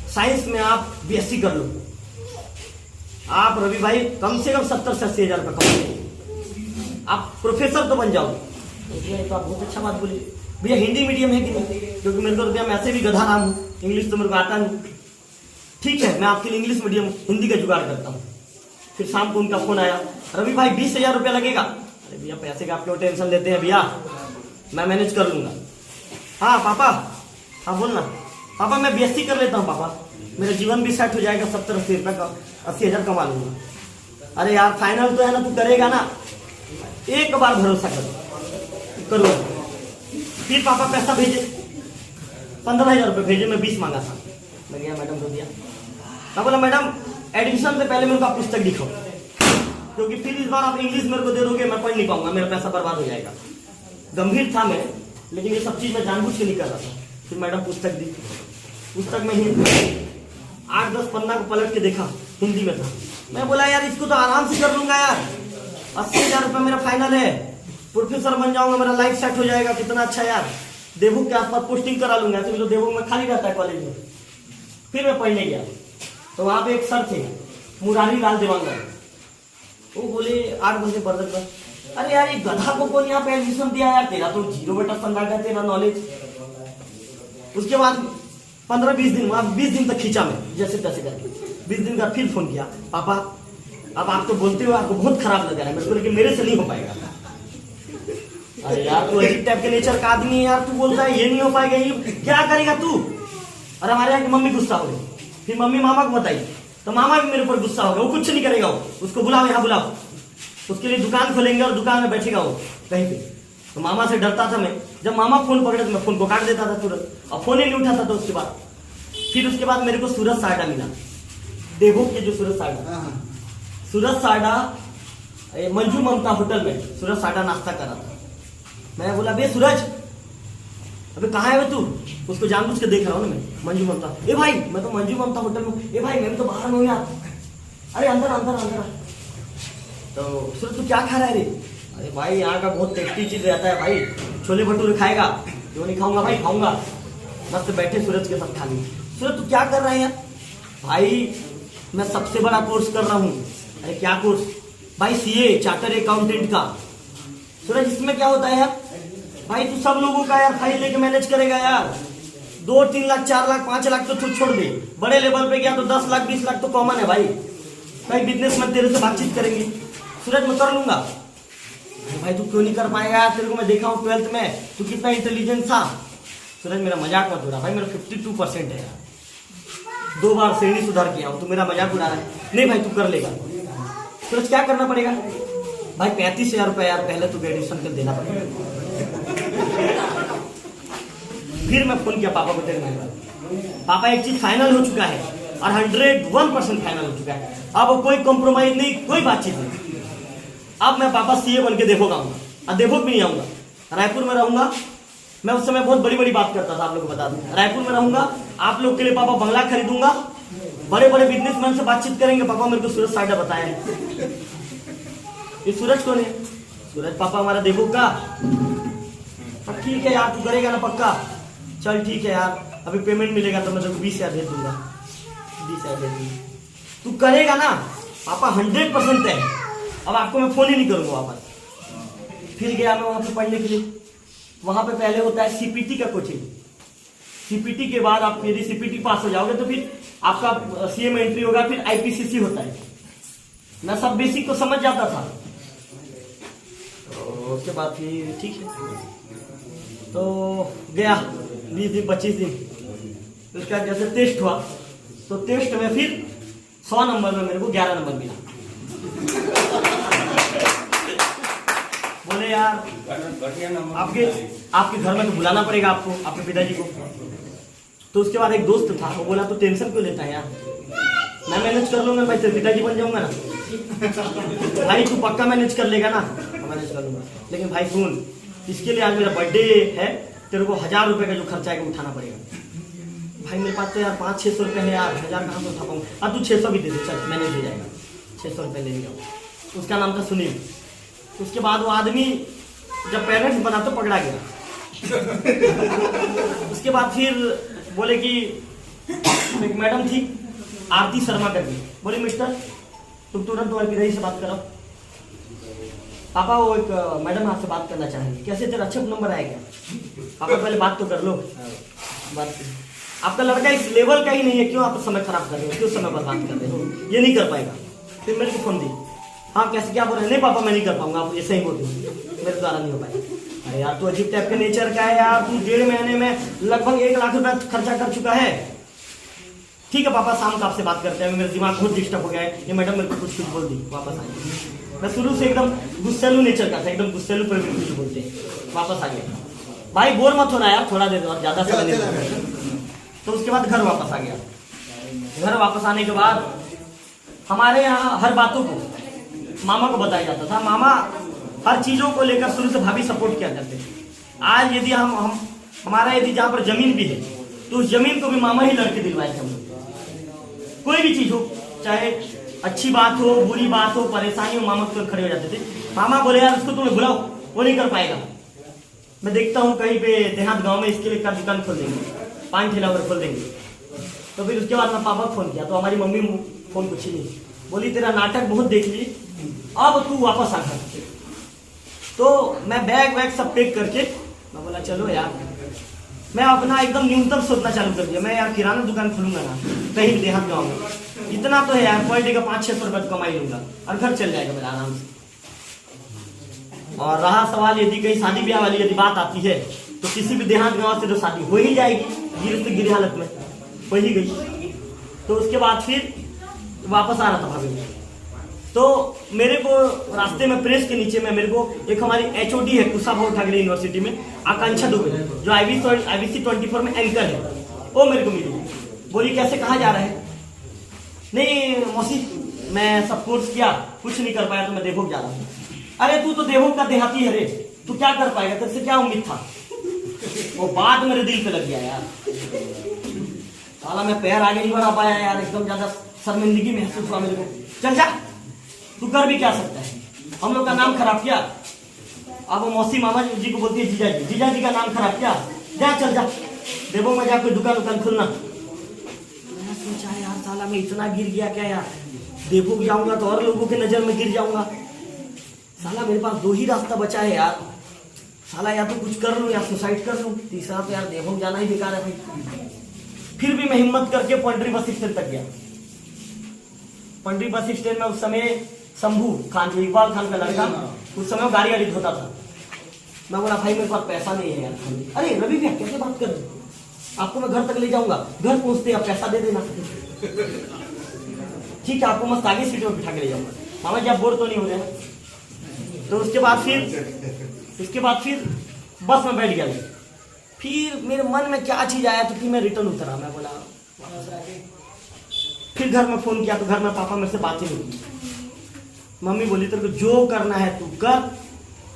साइंस में आप BSc कर लो, आप रवि भाई कम से कम 70 से 80 हजार रुपये कमाओगे, आप प्रोफेसर तो बन जाओगे। भैया तो आप बहुत अच्छा बात बोली। भैया हिंदी मीडियम है कि नहीं? क्योंकि मेरे को भैया मैं ऐसे भी गधा रहा हूँ, इंग्लिश तो मेरे को आता नहीं। ठीक है मैं आपके लिए इंग्लिश मीडियम हिंदी का जुगाड़ करता हूँ। फिर शाम को उनका फोन आया, रवि भाई 20,000 रुपया लगेगा। अरे भैया पैसे का आप क्यों टेंशन लेते हैं भैया, मैं मैनेज कर लूंगा। हाँ पापा, हाँ बोलना पापा, मैं BSc कर लेता हूँ पापा, मेरा जीवन भी सेट हो जाएगा, 70-80 रुपये का 80,000 कमा लूंगा। अरे यार फाइनल तो है ना, तू करेगा ना, एक बार भरोसा करो। फिर पापा पैसा भेजे, 15,000 रुपये भेजे, मैं 20 मांगा था। मैं गया मैडम को दिया, मैं बोला मैडम एडमिशन से पहले मेरे को आप पुस्तक दिखाओ, क्योंकि फिर इस बार आप इंग्लिश मेरे को दे दोगे मैं पढ़ नहीं पाऊंगा, मेरा पैसा बर्बाद हो जाएगा। गंभीर था मैं, लेकिन ये सब चीज मैं जानबूझ के नहीं कर रहा था। फिर मैडम पुस्तक दी, पुस्तक में ही 8-10 पन्ना को पलट के देखा, हिंदी में था। मैं बोला यार इसको तो आराम से कर लूंगा यार, 80,000 रुपये मेरा फाइनल है, प्रोफेसर बन जाऊंगा, मेरा लाइफ सेट हो जाएगा, कितना अच्छा यार, देवू के आसपास पोस्टिंग करा लूंगा, ऐसे भी तो देवू में खाली रहता है कॉलेज में। फिर मैं पढ़ने गया, तो वहां पे एक सर थे मुरारी लाल देवांगन, वो बोले 8 बजे पढ़, अरे यार ये गधा को कौन यहाँ पे एडमिशन दिया यार, तेरा तो 0 बेटा स्टैंडर्ड है तेरा नॉलेज। उसके बाद 15-20 दिन, 20 दिन तक खींचा मैं जैसे तैसे करके। 20 दिन का फिर फोन किया, पापा अब आप तो बोलते हो आपको बहुत खराब लग रहा है मेरे को, लेकिन मेरे से नहीं हो पाएगा। अरे यार तू अजीब टाइप के नेचर का आदमी है यार, तू बोलता है ये नहीं हो पाएगा, ये क्या करेगा तू। अरे हमारे यहाँ की मम्मी गुस्सा हो गई, फिर मम्मी मामा को बताई, तो मामा भी मेरे ऊपर गुस्सा हो गया, वो कुछ नहीं करेगा, उसको बुलाओ यहाँ बुलाओ, उसके लिए दुकान खोलेंगे और दुकान में बैठेगा वो कहीं पे। तो मामा से डरता था मैं, जब मामा फोन पकड़े तो मैं फोन को काट देता था तुरंत, और फोन ही नहीं उठाता था। उसके बाद मेरे को सूरज साडा मिला, देवो के जो सूरज साडा मंजू ममता होटल में सूरज साडा नाश्ता कर रहा था। मैंने बोला बे सूरज अबे कहाँ है तू, उसको जानबूझ के देख रहा हूँ ना मैं, मंजू ममता, ए भाई मैं तो मंजू ममता होटल में, ए भाई मैं तो बाहर में हूँ यार। अरे अंदर अंदर अंदर। तो सूरज तू क्या खा रहा है रे? अरे भाई यहाँ का बहुत टेस्टी चीज रहता है भाई, छोले भटूरे खाएगा? क्यों नहीं खाऊंगा भाई, खाऊंगा। मस्त बैठे सूरज के साथ खा ली। सूरज तू क्या कर रहा है यार? भाई मैं सबसे बड़ा कोर्स कर रहा हूँ। अरे क्या कोर्स? भाई सीए, चार्टर अकाउंटेंट का। सूरज इसमें क्या होता है यार? भाई तू सब लोगों का यार फाइल लेके मैनेज करेगा यार। 2-3 लाख 4 लाख 5 लाख तो तू छोड़ दे, बड़े लेवल पे गया तो 10 लाख 20 लाख तो कॉमन है भाई। भाई बिजनेसमैन तेरे से बातचीत करेंगे। सूरज मैं कर लूंगा। भाई तू क्यों नहीं कर पाएगा यार? तेरे को मैं देखा हूँ 12th में, तू कितना इंटेलिजेंट था। सूरज मेरा मजाक मत उड़ा भाई, मेरा 52% है यार। 2 बार श्रेणी सुधार किया हूँ, तू मेरा मजाक उड़ा रहा है। नहीं भाई तू कर लेगा। सूरज क्या करना पड़ेगा? भाई 35,000 रुपये यार पहले तू एडमिशन कर देना पड़ेगा। फिर मैं फोन किया पापा को, तेरे में पापा एक चीज फाइनल हो चुका है और 101% फाइनल हो चुका है। अब कोई कॉम्प्रोमाइज नहीं, कोई बातचीत नहीं। अब मैं पापा सीए बन के देखो आऊंगा, और देखो भी नहीं आऊंगा। रायपुर में रहूंगा मैं। उस समय बहुत बड़ी बड़ी बात करता था, आप लोग को बता दूं। रायपुर में रहूंगा, आप लोग के लिए पापा बंगला खरीदूंगा, बड़े बड़े बिजनेसमैन से बातचीत करेंगे। पापा मेरे को सूरज साइडा बताया है। ये सूरज कौन है? सूरज पापा हमारा देखो का। ठीक है यार तू करेगा ना पक्का? चल ठीक है यार, अभी पेमेंट मिलेगा तो मैं तेरे को 20,000 दे दूंगा। 20,000 दे दूंगा, तू करेगा ना? पापा 100% है। अब आपको मैं फोन ही नहीं करूंगा वापस। फिर गया मैं वहां पे पढ़ने के लिए। वहां पे पहले होता है सीपीटी का कोचिंग। सीपीटी के बाद आप यदि सीपीटी पास हो जाओगे तो फिर आपका सीए में एंट्री होगा, फिर आईपीसीसी होता है। मैं सब बेसिक को समझ जाता था। तो उसके बाद फिर ठीक है, तो गया 20 दिन 25 दिन। उसका जैसे टेस्ट हुआ तो टेस्ट में फिर 100 नंबर में मेरे को 11 नंबर मिला। बोले यार आपके घर में तो बुलाना पड़ेगा आपको, आपके पिताजी को। तो उसके बाद एक दोस्त था, वो बोला तो टेंशन क्यों लेता है यार, मैं मैनेज कर लूंगा भाई, तेरे पिताजी बन जाऊंगा ना। भाई तू पक्का मैनेज कर लेगा ना? मैनेज कर लूंगा। लेकिन भाई सुन, इसके लिए आज मेरा बर्थडे है, तेरे को 1000 रुपए का जो खर्चा है वो उठाना पड़ेगा। भाई मेरे पास तो यार 500-600 रुपए है यार, 1000 कहाँ से उठा पाऊंगा? तू 600 भी दे दे, चल मैनेज हो जाएगा। 600 रुपए ले लिया। उसका नाम था सुनील। उसके बाद वो आदमी जब पेरेंट्स बना तो पकड़ा गया। उसके बाद फिर बोले कि एक मैडम थी आरती शर्मा करके, बोले मिस्टर तुम तुरंत तुम्हारे पिताजी से बात करो। पापा वो एक मैडम आपसे बात करना चाहेंगे। कैसे, तेरा अच्छा नंबर आएगा? पापा पहले बात तो कर लो। बात आपका लड़का इस लेवल का ही नहीं है, क्यों आप समय खराब कर रहे हो, क्यों समय बर्बाद कर रहे हो? ये नहीं कर पाएगा। फिर मेरे को फोन दी, हाँ कैसे, क्या बोल रहे हैं? नहीं पापा मैं नहीं कर पाऊंगा, आप ऐसे ही बोल दो, मेरे द्वारा नहीं हो पाएगा। अरे यार तू अजीब टाइप के नेचर का है यार, तू 1.5 महीने में लगभग 1 लाख रुपया खर्चा कर चुका है। ठीक है पापा शाम को आपसे बात करते हैं, मेरा दिमाग बहुत डिस्टर्ब हो गया है। ये मैडम मेरे को कुछ बोल दी, वापस आई। मैं शुरू से एकदम गुस्सेलू नेचर का था, एकदम गुस्सेलू पर भी कुछ बोलते हैं। वापस आ गया। भाई बोर मत होना यार, थोड़ा देर और ज्यादा समय नहीं लगेगा। तो उसके बाद घर वापस आ गया। घर वापस आने के बाद हमारे यहाँ हर बातों को मामा को बताया जाता था। मामा हर चीजों को लेकर शुरू से भाभी सपोर्ट किया करते थे। आज यदि हम हमारा यदि जहाँ पर जमीन भी है तो उस जमीन को भी मामा ही लड़के दिलवाए थे हम लोग। कोई भी चीज हो, चाहे अच्छी बात हो, बुरी बात हो, परेशानी हो, मामा तो खड़े हो जाते थे। मामा बोले यार उसको तुम्हें बुलाओ, वो नहीं कर पाएगा। मैं देखता हूँ कहीं पे देहात गांव में इसके लिए का दुकान खोल देंगे, पान ठेला खोल देंगे। तो फिर उसके बाद मैं पापा को फोन किया तो हमारी मम्मी फोन कुछ नहीं, बोली तेरा नाटक बहुत देख ली, अब तू वापस आ घर। तो मैं बैग वैग सब पैक करके मैं बोला चलो यार, मैं अपना एकदम न्यूनतम सोचना चालू कर दिया। मैं यार किराना दुकान खोलूंगा ना कहीं भी देहात गाँव में, इतना तो है यार, पर डे का 500-600 रुपये कमाई लूंगा और घर चल जाएगा मेरा आराम से। और रहा सवाल यदि कहीं शादी ब्याह वाली यदि बात आती है तो किसी भी देहात गांव से तो शादी हो ही जाएगी, गिर से गिरी हालत में हो ही गई। तो उसके बाद फिर वापस आ रहा था भाभी। तो मेरे को रास्ते में प्रेस के नीचे में मेरे को एक हमारी एचओडी है कुशाभाऊ ठाकरे यूनिवर्सिटी में, आकांक्षा दुबे, जो IBC 24 में एंकर है, वो मेरे को मिली। बोली कैसे, कहाँ जा रहे हैं? नहीं मौसी मैं सब कोर्स किया, कुछ नहीं कर पाया तो मैं देवभोग जा रहा हूँ। अरे तू तो देवभोग का देहाती है रे, तू क्या कर पाएगा, तेरे से क्या उम्मीद था? वो बात मेरे दिल पे लग गया यार। साला मैं पैर आगे नहीं बढ़ा पाया यार, एकदम ज्यादा शर्मिंदगी महसूस हुआ मेरे को। चल जा, तू कर भी क्या सकता है, हम लोग का नाम खराब किया। अब वो मौसी मामा जी को बोलती है जीजा जी, जीजा जी का नाम खराब किया, जा चल जा, देवो में जा कोई दुकान खुलना। मैं सोचा यार साला मैं इतना गिर गया क्या यार, देवो जाऊंगा तो और लोगों की नजर में गिर जाऊंगा। साला मेरे पास 2 ही रास्ता बचा है यार, साला या तो कुछ कर लूं या सुसाइड कर लूं, तीसरा तो यार देवो जाना ही बेकार है भाई। फिर भी मैं हिम्मत करके पंडरी बस स्टैंड तक गया। पंडरी बस स्टैंड में उस समय शंभू खान, जो इकबाल खान का लड़का, उस समय वो गाड़ी धोता था। मैं बोला भाई मेरे पास पैसा नहीं है यार। अरे रवि भैया कैसे बात कर रहे हो, आपको मैं घर तक ले जाऊंगा, घर पहुंचते आप पैसा दे देना। ठीक है, आपको मस्त आगे सीट में बिठा के ले जाऊंगा, मामा जी आप बोर तो नहीं हो रहे। तो उसके बाद फिर बस में बैठ गया। फिर मेरे मन में क्या चीज आया तो कि मैं रिटर्न उतरा। मैं बोला फिर घर में फोन किया तो घर में पापा मेरे से बात ही नहीं की। मम्मी बोली तेरे को जो करना है तू कर,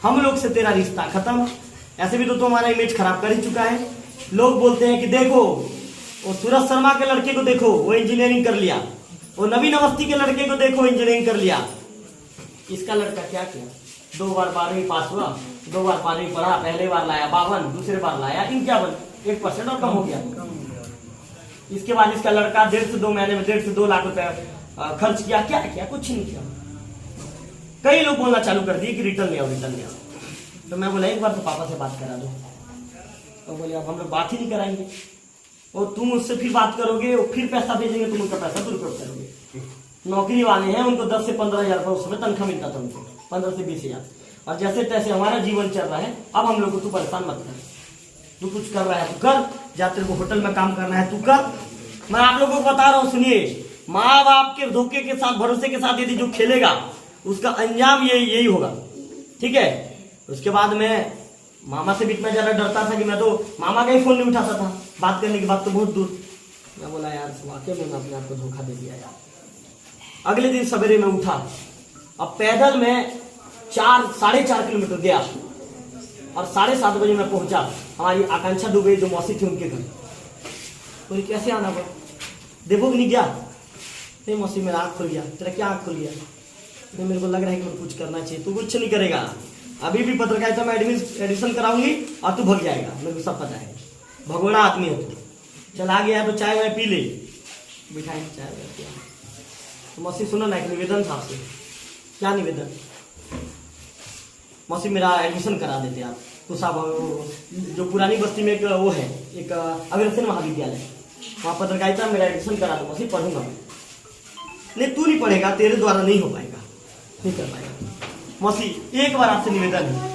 हम लोग से तेरा रिश्ता खत्म। ऐसे भी तो हमारा इमेज खराब कर ही चुका है। लोग बोलते हैं कि देखो वो सूरज शर्मा के लड़के को देखो वो इंजीनियरिंग कर लिया, वो नवीन अवस्थी के लड़के को देखो इंजीनियरिंग कर लिया। इसका लड़का क्या किया, 2 बार 12वीं पास हुआ, 2 बार 12वीं पढ़ा, पहले बार लाया 52, दूसरे बार लाया 51, 1% और कम हो गया। इसके बाद इसका लड़का 1.5 से 2 महीने में 1.5 से 2 लाख रुपए खर्च किया। क्या किया, कुछ नहीं किया। कई लोग बोलना चालू कर दिए कि रिटर्न ले आओ, रिटर्न ले आओ। तो मैं बोला एक बार तो पापा से बात करा दो। तो बोले अब हम लोग बात ही नहीं कराएंगे, और तुम उससे फिर बात करोगे, वो फिर पैसा भेजेंगे, तुम उनका पैसा दुरुपयोग करोगे। नौकरी वाले हैं, उनको 10 से 15 हजार रुपये उसमें तनख्वाह मिलता था, उनको 15 से 20 हजार। और जैसे तैसे हमारा जीवन चल रहा है। अब हम लोग को तू परेशान मत कर, तू कुछ कर रहा है तू कर, जा तेरे को होटल में काम करना है तू कर। मैं आप लोगों को बता रहा हूँ, सुनिए, माँ बाप के धोखे के साथ, भरोसे के साथ यदि जो खेलेगा उसका अंजाम यही होगा, ठीक है। उसके बाद मैं मामा से भी इतना ज्यादा डरता था कि मैं तो मामा का ही फोन नहीं उठाता था, बात करने की बात तो बहुत दूर। मैं बोला यार वाकई में मैं अपने आप को धोखा दे दिया यार। अगले दिन सवेरे में उठा, अब पैदल में 4-4.5 किलोमीटर गया और 7:30 बजे मैं पहुंचा हमारी आकांक्षा दुबे जो मौसी थी उनके घर। बोली कैसे आना पड़ा, देखो नहीं गया। नहीं मौसी मेरा आँख खुल गया। तेरा क्या आँख खुल गया? नहीं मेरे को लग रहा है कि मुझे कुछ करना चाहिए। तू कुछ नहीं करेगा, अभी भी पत्रकारिता में एडमिशन कराऊंगी और तू भग जाएगा, मेरे को सब पता है। भगोड़ा आदमी है तू, चला गया तो चाय वाय पी ले, बिठाई चाय पिया। तो मौसी सुनो ना, एक निवेदन था आपसे। क्या निवेदन? मौसी मेरा एडमिशन करा देते आप। तो साहब जो पुरानी बस्ती में एक वो है, एक अग्रसेन महाविद्यालय, वहाँ पत्रकारिता मेरा एडमिशन करा दो मौसी, पढ़ूंगा मैं। नहीं तू नहीं पढ़ेगा, तेरे द्वारा नहीं हो पाएगा, नहीं कर पाएगा। मौसी एक बार आपसे निवेदन है,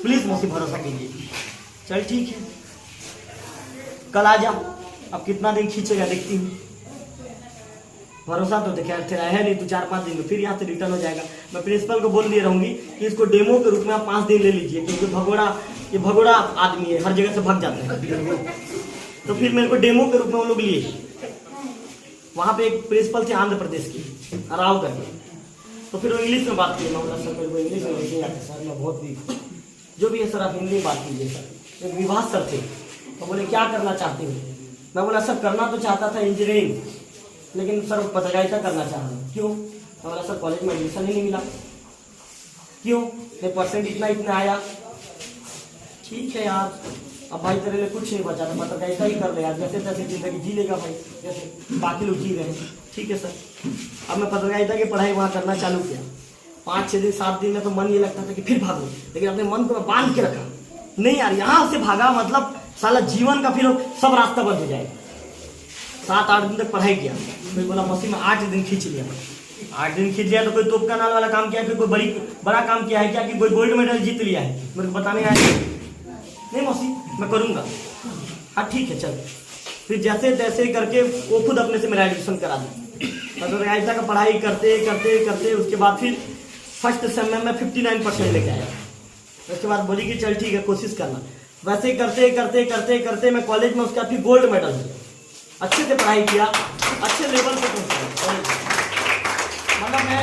प्लीज मौसी भरोसा कीजिए। चल ठीक है, कल आ जा। अब कितना दिन खींचेगा देखती हूँ। भरोसा तो देखा तेरा है नहीं, तो 4-5 दिन में फिर यहाँ से रिटर्न हो जाएगा। मैं प्रिंसिपल को बोल दिए रहूंगी कि इसको डेमो के रूप में आप 5 दिन ले लीजिए, क्योंकि ये भगोड़ा आदमी है, हर जगह से भाग जाता है। तो फिर मेरे को डेमो के रूप में वो लोग लिए। वहाँ पे एक प्रिंसिपल थे आंध्र प्रदेश की, राव करके। तो फिर वो इंग्लिश में बात की। मैं बोला सर मेरे को इंग्लिश में नहीं आता सर, मैं बहुत वीक हूँ। जो भी है सर आप हिंदी में बात कीजिए सर। एक विभाग सर थे, तो बोले क्या करना चाहते हो? मैं बोला सर करना तो चाहता था इंजीनियरिंग, लेकिन सर पत्रकारिता करना चाह रहा हूँ। क्यों? मैं बोला सर कॉलेज में एडमिशन ही नहीं मिला। क्यों? नहीं परसेंट इतना आया। ठीक है यार, अब भाई तेरे लिए कुछ नहीं बचा, तो पत्रकारिता ही कर ले यार, जैसे तैसे जिंदगी जी लेगा भाई, जैसे बाकी लोग जी रहे हैं। ठीक है सर। अब मैं पत्रकारिता की पढ़ाई वहाँ करना चालू किया। 5-6 दिन 7 दिन में तो मन ये लगता था कि फिर भागो, लेकिन अपने मन को मैं बांध के रखा। नहीं यार, यहाँ से भागा मतलब साला जीवन का फिर सब रास्ता बंद हो जाएगा। 7-8 दिन तक पढ़ाई किया, फिर बोला मौसी में 8 दिन खींच लिया। 8 दिन खींच लिया तो कोई तोप का नाल वाला काम किया, फिर कोई बड़ा काम किया है क्या, कि कोई गोल्ड मेडल जीत लिया है, मेरे को बताने आया नहीं मौसी मैं करूँगा। हाँ ठीक है चल। फिर जैसे तैसे करके वो खुद अपने से मेरा एडमिशन करा दी। पत्रकारिता का पढ़ाई करते करते करते उसके बाद फिर फर्स्ट सेम में मैं 59% लेके आया। उसके बाद बोली कि चल ठीक है कोशिश करना। वैसे करते करते करते करते मैं कॉलेज में उसका फिर गोल्ड मेडल हो गया। अच्छे से पढ़ाई किया, अच्छे लेवल पे पहुंचा। मतलब मैं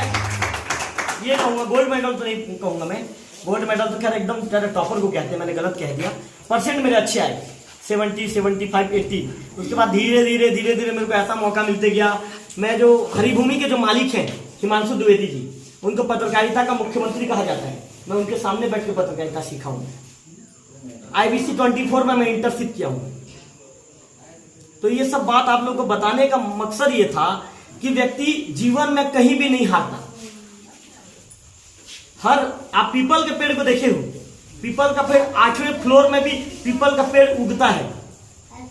ये कहूँगा, गोल्ड मेडल तो नहीं कहूँगा मैं, गोल्ड मेडल तो खैर एकदम टॉपर को कहते हैं, मैंने गलत कह दिया। परसेंट मेरे अच्छे आए, 70, 75, 80। उसके बाद धीरे धीरे मेरे को ऐसा मौका मिलते गया। मैं जो हरिभूमि के जो मालिक हैं हिमांशु द्विवेदी जी, उनको पत्रकारिता का मुख्यमंत्री कहा जाता है, मैं उनके सामने बैठ के पत्रकारिता सीखा हूँ। IBC 24 में मैं इंटर्नशिप किया हूँ। तो ये सब बात आप लोगों को बताने का मकसद ये था कि व्यक्ति जीवन में कहीं भी नहीं हारता। आप पीपल के पेड़ को देखे हो, पीपल का पेड़ 8वें फ्लोर में भी पीपल का पेड़ उगता है।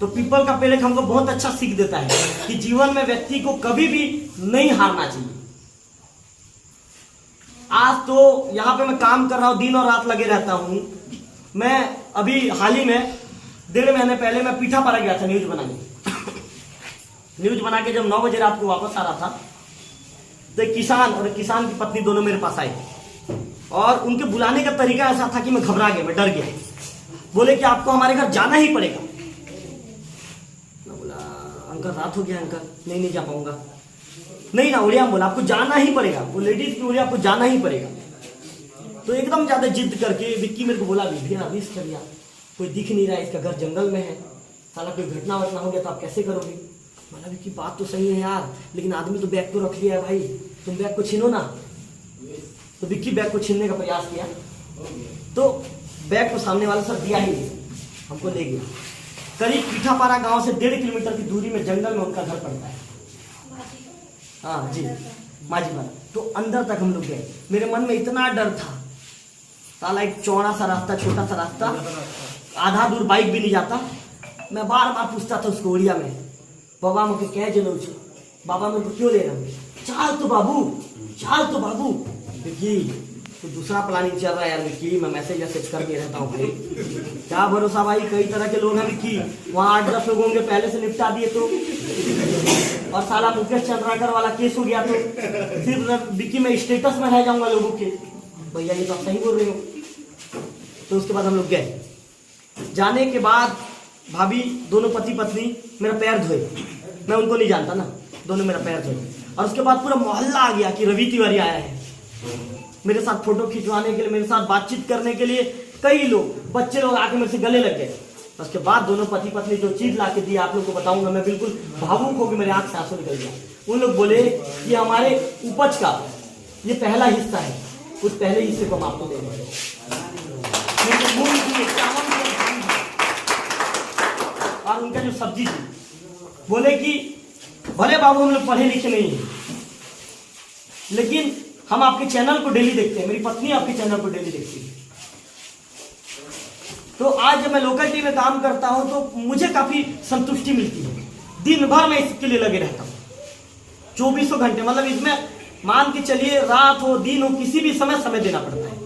तो पीपल का पेड़ एक हमको बहुत अच्छा सीख देता है कि जीवन में व्यक्ति को कभी भी नहीं हारना चाहिए। आज तो यहाँ पे मैं काम कर रहा हूँ, दिन और रात लगे रहता हूँ। मैं अभी हाल ही में 1.5 महीने पहले मैं पीठापारा गया था न्यूज बनाने। न्यूज बना के जब 9 बजे रात को वापस आ रहा था तो एक किसान और एक किसान की पत्नी दोनों मेरे पास आए और उनके बुलाने का तरीका ऐसा था कि मैं घबरा गया, मैं डर गया। बोले कि आपको हमारे घर जाना ही पड़ेगा। मैं बोला अंकल रात हो गया अंकल, नहीं जा पाऊंगा। नहीं ना उड़िया बोला आपको जाना ही पड़ेगा। वो लेडीज की उड़िया आपको जाना ही पड़ेगा। तो एकदम ज्यादा जिद करके विक्की मेरे को बोला भैया रिस्क कर लिया, कोई दिख नहीं रहा है, इसका घर जंगल में है, साला कोई घटना वटना हो गया तो आप कैसे करोगे। बोला विक्की बात तो सही है यार, लेकिन आदमी तो बैग को रख लिया है भाई, तुम बैग को छीनो ना। तो विक्की बैग को छीनने का प्रयास किया तो बैग को सामने वाला सर दिया ही नहीं, हमको ले गया। करीब पीठापारा गांव से 1.5 किलोमीटर की दूरी में जंगल में उनका घर पड़ता है। हाँ जी माझी वाला। तो अंदर तक हम लोग गए। मेरे मन में इतना डर था, साला एक चौड़ा सा रास्ता, छोटा सा रास्ता, आधा दूर बाइक भी नहीं जाता। मैं बार बार पूछता था उसको उड़िया में, बाबा मुझे क्या जलो छो, बाबा मेरे को क्यों ले रहा हूँ, चाल तो बाबू। विक्की तो दूसरा प्लानिंग चल रहा है यार विक्की, मैं मैसेज करके रहता हूँ भाई, क्या भरोसा भाई, कई तरह के लोग हैं विक्की, वहाँ 8-10 लोग होंगे, पहले से निपटा दिए तो, और साला मुकेश चंद्राकर वाला केस हो गया तो सिर्फ विक्की में स्टेटस में रह जाऊंगा लोगों के। भैया ये तो आप सही बोल रहे हो। तो उसके बाद हम लोग गए। जाने के बाद भाभी दोनों पति पत्नी मेरा पैर धोए, मैं उनको नहीं जानता ना, दोनों मेरा पैर धोए। और उसके बाद पूरा मोहल्ला आ गया कि रवि तिवारी आया है, मेरे साथ फोटो खिंचवाने के लिए, मेरे साथ बातचीत करने के लिए। कई लोग, बच्चे लोग आके मेरे से गले लग गए। उसके बाद दोनों पति पत्नी जो चीज ला के दी आप लोग को बताऊंगा, मैं बिल्कुल भावुक होकर मेरे आंख से आंसू निकल गया। उन लोग बोले कि हमारे उपज का ये पहला हिस्सा है, उस पहले हिस्से को हम आपको दे रहे हैं। और उनका जो सब्जी थी, बोले कि भले बाबू हम लोग पढ़े लिखे नहीं हैं, लेकिन हम आपके चैनल को डेली देखते हैं, मेरी पत्नी आपके चैनल को डेली देखती है। तो आज जब मैं लोकल टीवी में काम करता हूं तो मुझे काफी संतुष्टि मिलती है। दिन भर मैं इसके लिए लगे रहता हूं, 24 घंटे, मतलब इसमें मान के चलिए रात हो दिन हो किसी भी समय देना पड़ता है,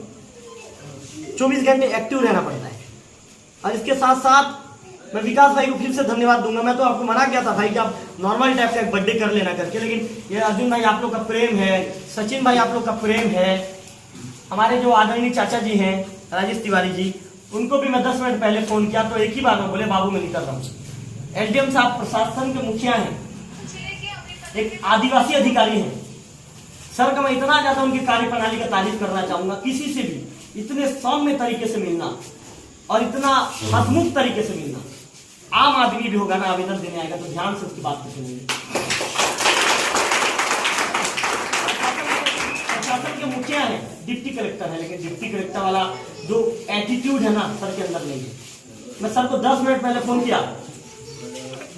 24 घंटे एक्टिव रहना पड़ता है। और इसके साथ साथ मैं विकास भाई को फिर से धन्यवाद दूंगा। मैं तो आपको मना किया था भाई कि आप नॉर्मल टाइप का एक बर्थडे कर लेना करके, लेकिन ये अर्जुन भाई आप लोग का प्रेम है, सचिन भाई आप लोग का प्रेम है, हमारे जो आदरणीय चाचा जी हैं राजेश तिवारी जी, उनको भी मैं 10 मिनट पहले फोन किया तो एक ही बात में बोले बाबू मैं निकल रहा हूँ। LDM साहब प्रशासन के मुखिया हैं, एक आदिवासी अधिकारी हैं, सर का मैं इतना ज्यादा उनकी कार्यप्रणाली का तारीफ करना चाहूंगा। किसी से भी इतने सौम्य तरीके से मिलना और इतना हसमुख तरीके से मिलना, आम आदमी भी होगा ना आवेदन देने आएगा तो ध्यान से उसकी बात को सुनेंगे। प्रशासन के मुखिया है, डिप्टी कलेक्टर है, लेकिन डिप्टी कलेक्टर वाला जो एटीट्यूड है ना सर के अंदर नहीं है। मैं सर को 10 मिनट पहले फोन किया,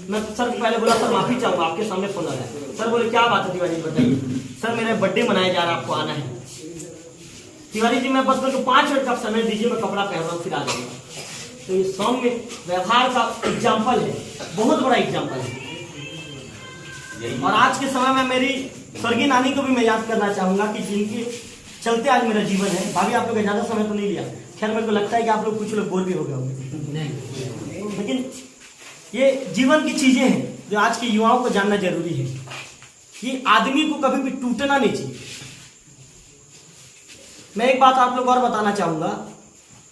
मैं सर को पहले बोला सर माफी चाहूंगा, आपके सामने फोन आ गया। सर बोले क्या बात है तिवारी जी बताइए। सर मेरा बर्थडे मनाया जा रहा है, आपको आना है। तिवारी जी मैं बस मेरे को 5 मिनट का समय दीजिए, मैं कपड़ा पहन रहा हूँ फिर आ जाऊंगा। तो ये सौम्य व्यवहार का एग्जाम्पल है, बहुत बड़ा एग्जाम्पल है। और आज के समय में मेरी स्वर्गीय नानी को भी मैं याद करना चाहूंगा कि जिनके चलते आज मेरा जीवन है। भाभी आप लोग का ज्यादा समय तो नहीं लिया, खैर मेरे को लगता है कि आप लोग कुछ लोग बोर भी हो गए होंगे, लेकिन ये जीवन की चीजें हैं जो आज के युवाओं को जानना जरूरी है कि आदमी को कभी भी टूटना नहीं चाहिए। मैं एक बात आप लोग और बताना चाहूंगा,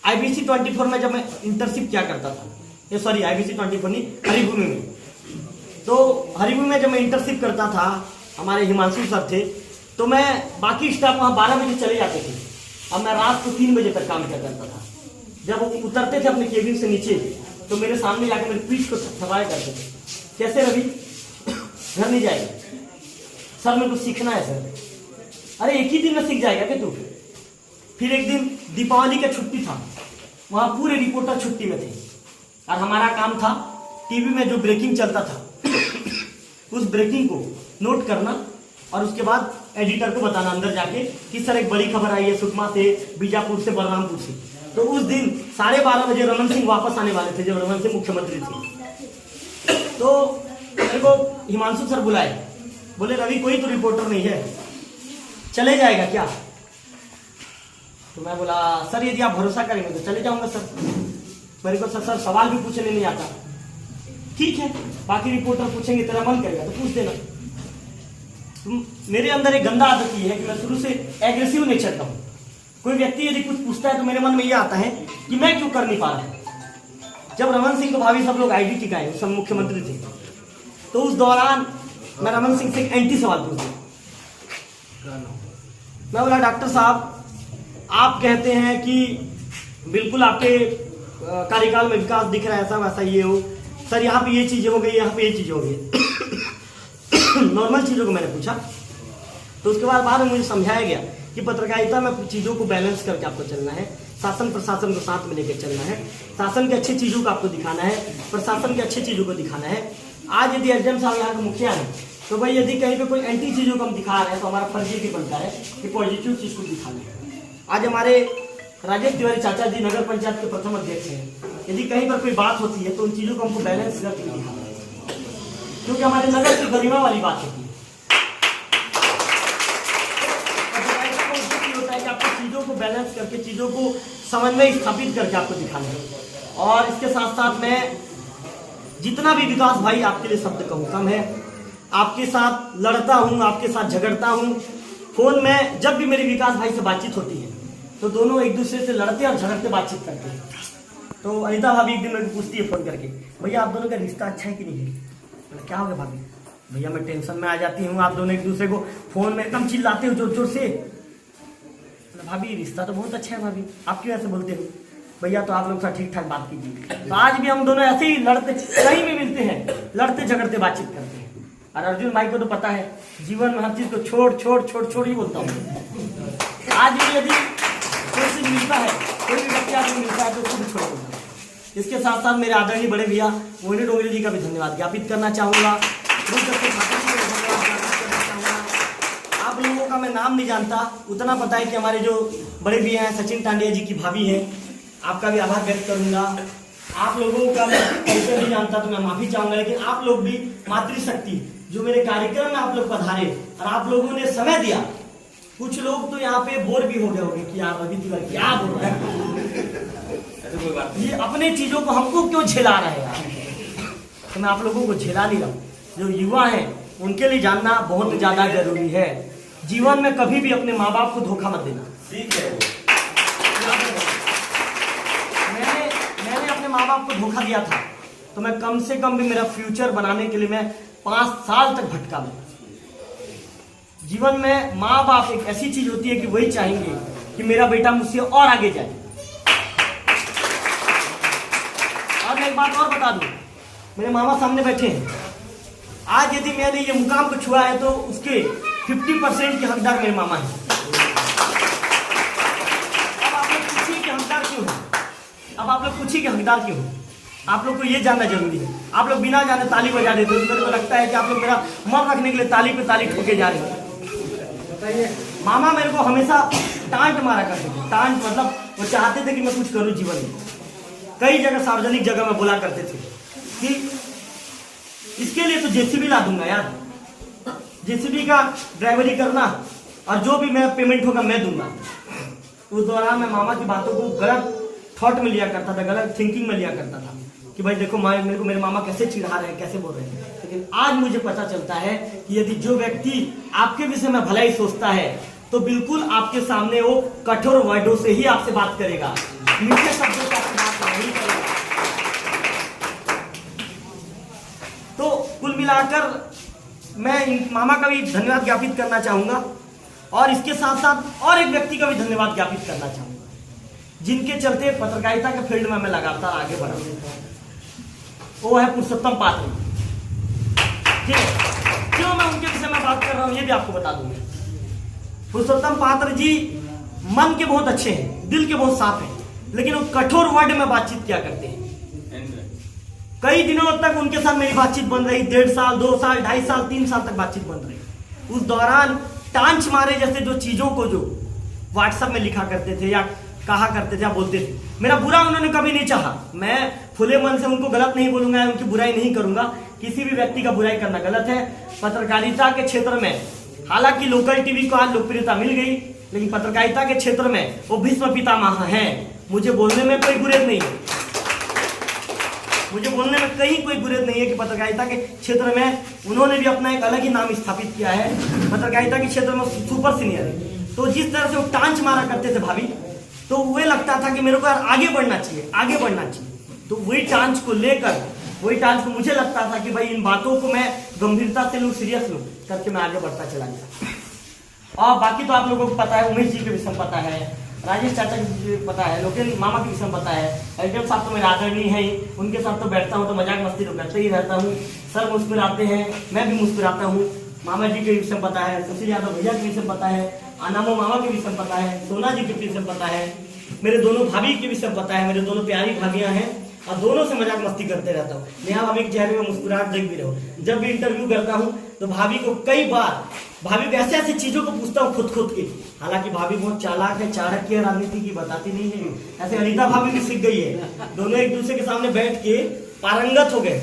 IBC 24 में जब मैं इंटर्नशिप किया करता था, ये सॉरी IBC 24 नहीं, हरिभूमि में, तो हरिभूमि में जब मैं इंटर्नशिप करता था, हमारे हिमांशु सर थे, तो मैं बाकी स्टाफ वहाँ 12 बजे चले जाते थे, अब मैं रात को 3 बजे तक काम किया करता था। जब वो उतरते थे अपने केबिन से नीचे तो मेरे सामने जाकर मेरी पीठ को थपथपाया करते थे, कैसे रवि घर नहीं जाएगा? सर मेरे को सीखना है सर। अरे एक ही दिन में सीख जाएगा क्या तू? फिर एक दिन दीपावली का छुट्टी था, वहां पूरे रिपोर्टर छुट्टी में थे और हमारा काम था टीवी में जो ब्रेकिंग चलता था उस ब्रेकिंग को नोट करना और उसके बाद एडिटर को बताना अंदर जाके कि सर एक बड़ी खबर आई है सुकमा से, बीजापुर से, बलरामपुर से। तो उस दिन 12:30 बजे रमन सिंह वापस आने वाले थे जब रमन सिंह मुख्यमंत्री थे। तो मेरे को हिमांशु सर बुलाए, बोले रवि कोई तो रिपोर्टर नहीं है, चले जाएगा क्या? तो मैं बोला सर यदि आप भरोसा करेंगे तो चले जाऊंगा सर। मेरे को सर सवाल भी पूछने नहीं आता। ठीक है, बाकी रिपोर्टर पूछेंगे, तेरा मन करेगा तो पूछ देना। मेरे अंदर एक गंदा आदत ये है कि मैं शुरू से एग्रेसिव नेचर का हूँ। कोई व्यक्ति यदि कुछ पूछता है तो मेरे मन में ये आता है कि मैं क्यों कर नहीं पा रहा। जब रमन सिंह को भाभी सब लोग आईडी टिकाए, सब मुख्यमंत्री थे, तो उस दौरान मैं रमन सिंह से एक एंटी सवाल पूछ दिया। मैं बोला डॉक्टर साहब आप कहते हैं कि बिल्कुल आपके कार्यकाल में विकास दिख रहा है, ऐसा वैसा ये हो, सर यहाँ पे ये चीजें हो गई, यहाँ पे ये चीजें हो गई। नॉर्मल चीजों को मैंने पूछा, तो उसके बाद मुझे समझाया गया कि पत्रकारिता में चीजों को बैलेंस करके आपको चलना है, शासन प्रशासन को साथ में लेकर चलना है, शासन की अच्छी चीजों को आपको दिखाना है, प्रशासन की अच्छी चीजों को दिखाना है। आज यदि एसडीएम साहब यहाँ के मुखिया हैं तो भाई यदि कहीं पे कोई एंटी चीजों को हम दिखा रहे हैं तो हमारा फर्ज ये भी बनता है कि पॉजिटिव चीज को दिखाना है। आज हमारे राजेश तिवारी चाचा जी नगर पंचायत के प्रथम अध्यक्ष हैं, यदि कहीं पर कोई बात होती है तो उन चीजों को हमको बैलेंस करके दिखाना है, क्योंकि हमारे नगर की गरिमा वाली बात होती है। होता है कि आपको चीजों को बैलेंस करके, चीजों को समन्वय स्थापित करके आपको दिखाना है। और इसके साथ साथ मैं जितना भी विकास भाई आपके लिए शब्द कहूँ कम है, आपके साथ लड़ता हूँ, आपके साथ झगड़ता हूँ। फोन में जब भी मेरी विकास भाई से बातचीत होती है तो दोनों एक दूसरे से लड़ते और झगड़ते बातचीत करते हैं। तो अनिता भाभी एक दिन मेरे को पूछती है फोन करके, भैया आप दोनों का रिश्ता अच्छा है कि नहीं है? क्या हो गया भाभी? भैया मैं टेंशन में आ जाती हूँ, आप दोनों एक दूसरे को फोन में एकदम चिल्लाते हो जोर जोर से। भाभी रिश्ता तो बहुत अच्छा है भाभी, आप क्यों ऐसे बोलते हो? भैया तो आप लोग साथ ठीक ठाक बात कीजिए। तो आज भी हम दोनों ऐसे ही लड़ते, कहीं भी मिलते हैं लड़ते झगड़ते बातचीत करते हैं। और अर्जुन भाई को तो पता है जीवन में हर चीज को छोड़ छोड़ छोड़ छोड़ ही बोलता हूँ। आज भी यदि कोई चीज मिलता है, कोई भी व्यक्ति आपको मिलता है तो उसको भी छोड़ देता है। इसके साथ साथ मेरे आदरणीय बड़े भैया मोहिनी डोंगरी जी का भी धन्यवाद ज्ञापित करना चाहूँगा। आप लोगों का मैं नाम नहीं जानता, उतना पता है कि हमारे जो बड़े भैया हैं सचिन टांडिया जी की भाभी हैं, आपका भी आभार व्यक्त करूंगा। आप लोगों का मैं कैसे नहीं जानता तो मैं माफी चाहूंगा, लेकिन आप लोग भी मातृशक्ति जो मेरे कार्यक्रम में आप लोग पधारे और आप लोगों ने समय दिया। कुछ लोग तो यहाँ पे बोर भी हो गए होंगे कि यार रवि तिवारी क्या बोल रहे हैं, ये अपने चीजों को हमको क्यों झेला रहे हैं। तो मैं आप लोगों को झेला नहीं रहा हूँ। जो युवा हैं उनके लिए जानना बहुत ज्यादा जरूरी है। जीवन में कभी भी अपने माँ बाप को धोखा मत देना। मैंने अपने माँ बाप को धोखा दिया था तो मैं कम से कम भी मेरा फ्यूचर बनाने के लिए मैं 5 साल तक भटका मैं। जीवन में माँ बाप एक ऐसी चीज होती है कि वही चाहेंगे कि मेरा बेटा मुझसे और आगे जाए। और मैं एक बात और बता दूं, मेरे मामा सामने बैठे हैं। आज यदि मैंने ये मुकाम को छुआ है तो उसके 50% के हकदार मेरे मामा हैं। अब आप लोग पूछिए कि हकदार क्यों है? अब आप लोग पूछिए कि हकदार क्यों है? आप लोग को ये जानना जरूरी है। आप लोग बिना जाने ताली बजा देते हो, मेरे को लगता है कि आप लोग मेरा मन रखने के लिए ताली पे ताली ठोके जा रहे हो। मामा मेरे को हमेशा टांट मारा करते थे। टांट मतलब वो चाहते थे कि मैं कुछ करूं जीवन में। कई जगह सार्वजनिक जगह में बोला करते थे कि इसके लिए तो जेसीबी ला दूंगा यार, जेसीबी का ड्राइवरी करना और जो भी मैं पेमेंट होगा मैं दूंगा। उस दौरान मैं मामा की बातों को गलत थॉट में लिया करता था, गलत थिंकिंग में लिया करता था कि भाई देखो मेरे को मेरे मामा कैसे चिढ़ा रहे हैं, कैसे बोल रहे हैं। लेकिन आज मुझे पता चलता है कि यदि जो व्यक्ति आपके विषय में भलाई सोचता है तो बिल्कुल आपके सामने वो कठोर वर्डों से ही आपसे बात करेगा, मीठे शब्दों से आपसे बात नहीं करेगा। तो कुल मिलाकर मैं मामा का भी धन्यवाद ज्ञापित करना चाहूंगा और इसके साथ साथ और एक व्यक्ति का भी धन्यवाद ज्ञापित करना चाहूंगा जिनके चलते पत्रकारिता के फील्ड में मैं लगातार आगे बढ़ा। वो है पुरुषोत्तम पात्र। ठीक है, क्यों मैं उनके विषय में बात कर रहा हूं ये भी आपको बता दूंगा। पुरुषोत्तम पात्र जी मन के बहुत अच्छे हैं, दिल के बहुत साफ हैं, लेकिन वो कठोर वर्ड में बातचीत क्या करते हैं। कई दिनों तक उनके साथ मेरी बातचीत बन रही, 1.5 साल 2 साल 2.5 साल 3 साल तक बातचीत बन रही। उस दौरान टांच मारे जैसे जो चीजों को जो व्हाट्सएप में लिखा करते थे या कहा करते थे या बोलते थे, मेरा बुरा उन्होंने कभी नहीं चाहा। मैं खुले मन से उनको गलत नहीं बोलूंगा, उनकी बुराई नहीं करूंगा। किसी भी व्यक्ति का बुराई करना गलत है। पत्रकारिता के क्षेत्र में हालांकि लोकल टीवी को आज लोकप्रियता मिल गई, लेकिन पत्रकारिता के क्षेत्र में वो भीष्म पितामह हैं। मुझे बोलने में कोई गुरेज नहीं है, मुझे बोलने में कहीं कोई गुरेज नहीं है कि पत्रकारिता के क्षेत्र में उन्होंने भी अपना एक अलग ही नाम स्थापित किया है। पत्रकारिता के क्षेत्र में सुपर सीनियर है। तो जिस तरह से वो टांच मारा करते थे भाभी, तो वो लगता था कि मेरे को यार आगे बढ़ना चाहिए, आगे बढ़ना चाहिए। तो वही टांच को लेकर, वही टांच को मुझे लगता था कि भाई इन बातों को मैं गंभीरता से लूँ, सीरियस लूँ, करके मैं आगे बढ़ता चला गया। और बाकी तो आप लोगों को पता है, उमेश जी के विषय में पता है, राजेश चाचा के पता है, लोकेश मामा के विषय में पता है, एडम साहब तो मेरे आदरणीय है ही, उनके साथ तो बैठता हूँ तो मजाक मस्ती तो करते ही रहता हूँ। सर मुस्कुराते हैं, मैं भी मुस्कुराता हूँ। मामा जी के विषय में पता है, सुशील यादव भैया के विषय में पता है, अनामो मामा के विषय में पता है, सोना जी के विषय में पता है, मेरे दोनों भाभी के विषय में पता है। मेरे दोनों प्यारी भाभियां हैं और दोनों से मजाक मस्ती करते रहता हूँ। नेहा भाभी के चेहरे में मुस्कुराहट देख भी रहे हो। जब भी इंटरव्यू करता हूँ तो भाभी को कई बार भाभी को ऐसे ऐसी चीजों को पूछता हूँ खुद के। हालांकि भाभी बहुत चालाक है, चाणक्य है, राजनीति की बताती नहीं है। ऐसे अनीता भाभी भी सीख गई है, दोनों एक दूसरे के सामने बैठ के पारंगत हो गए।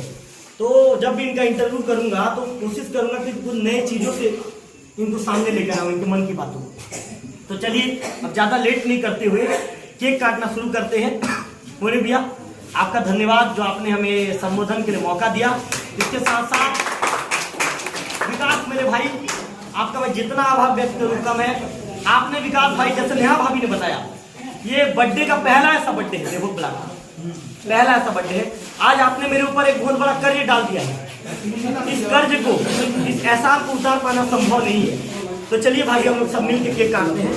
तो जब भी इनका इंटरव्यू करूंगा तो कोशिश करूंगा कि कुछ नए चीजों से इनको सामने लेकर आऊं, इनके मन की बातों को। तो चलिए अब ज्यादा लेट नहीं करते हुए केक काटना शुरू करते हैं। मोरे भैया आपका धन्यवाद जो आपने हमें संबोधन के लिए मौका दिया। इसके साथ साथ विकास मेरे भाई, आपका मैं जितना आभार व्यक्त करूँ कम है। आपने विकास भाई, जैसे नेहा भाभी ने बताया, ये बर्थडे का पहला ऐसा बर्थडे है, देखो ब्लॉक पहला ऐसा बर्थडे है। आज आपने मेरे ऊपर एक बहुत बड़ा कर्ज डाल दिया है। इस कर्ज को, इस एहसान को उतार पाना संभव नहीं है। तो चलिए भाई हम लोग सब मिलकर केक काटते हैं।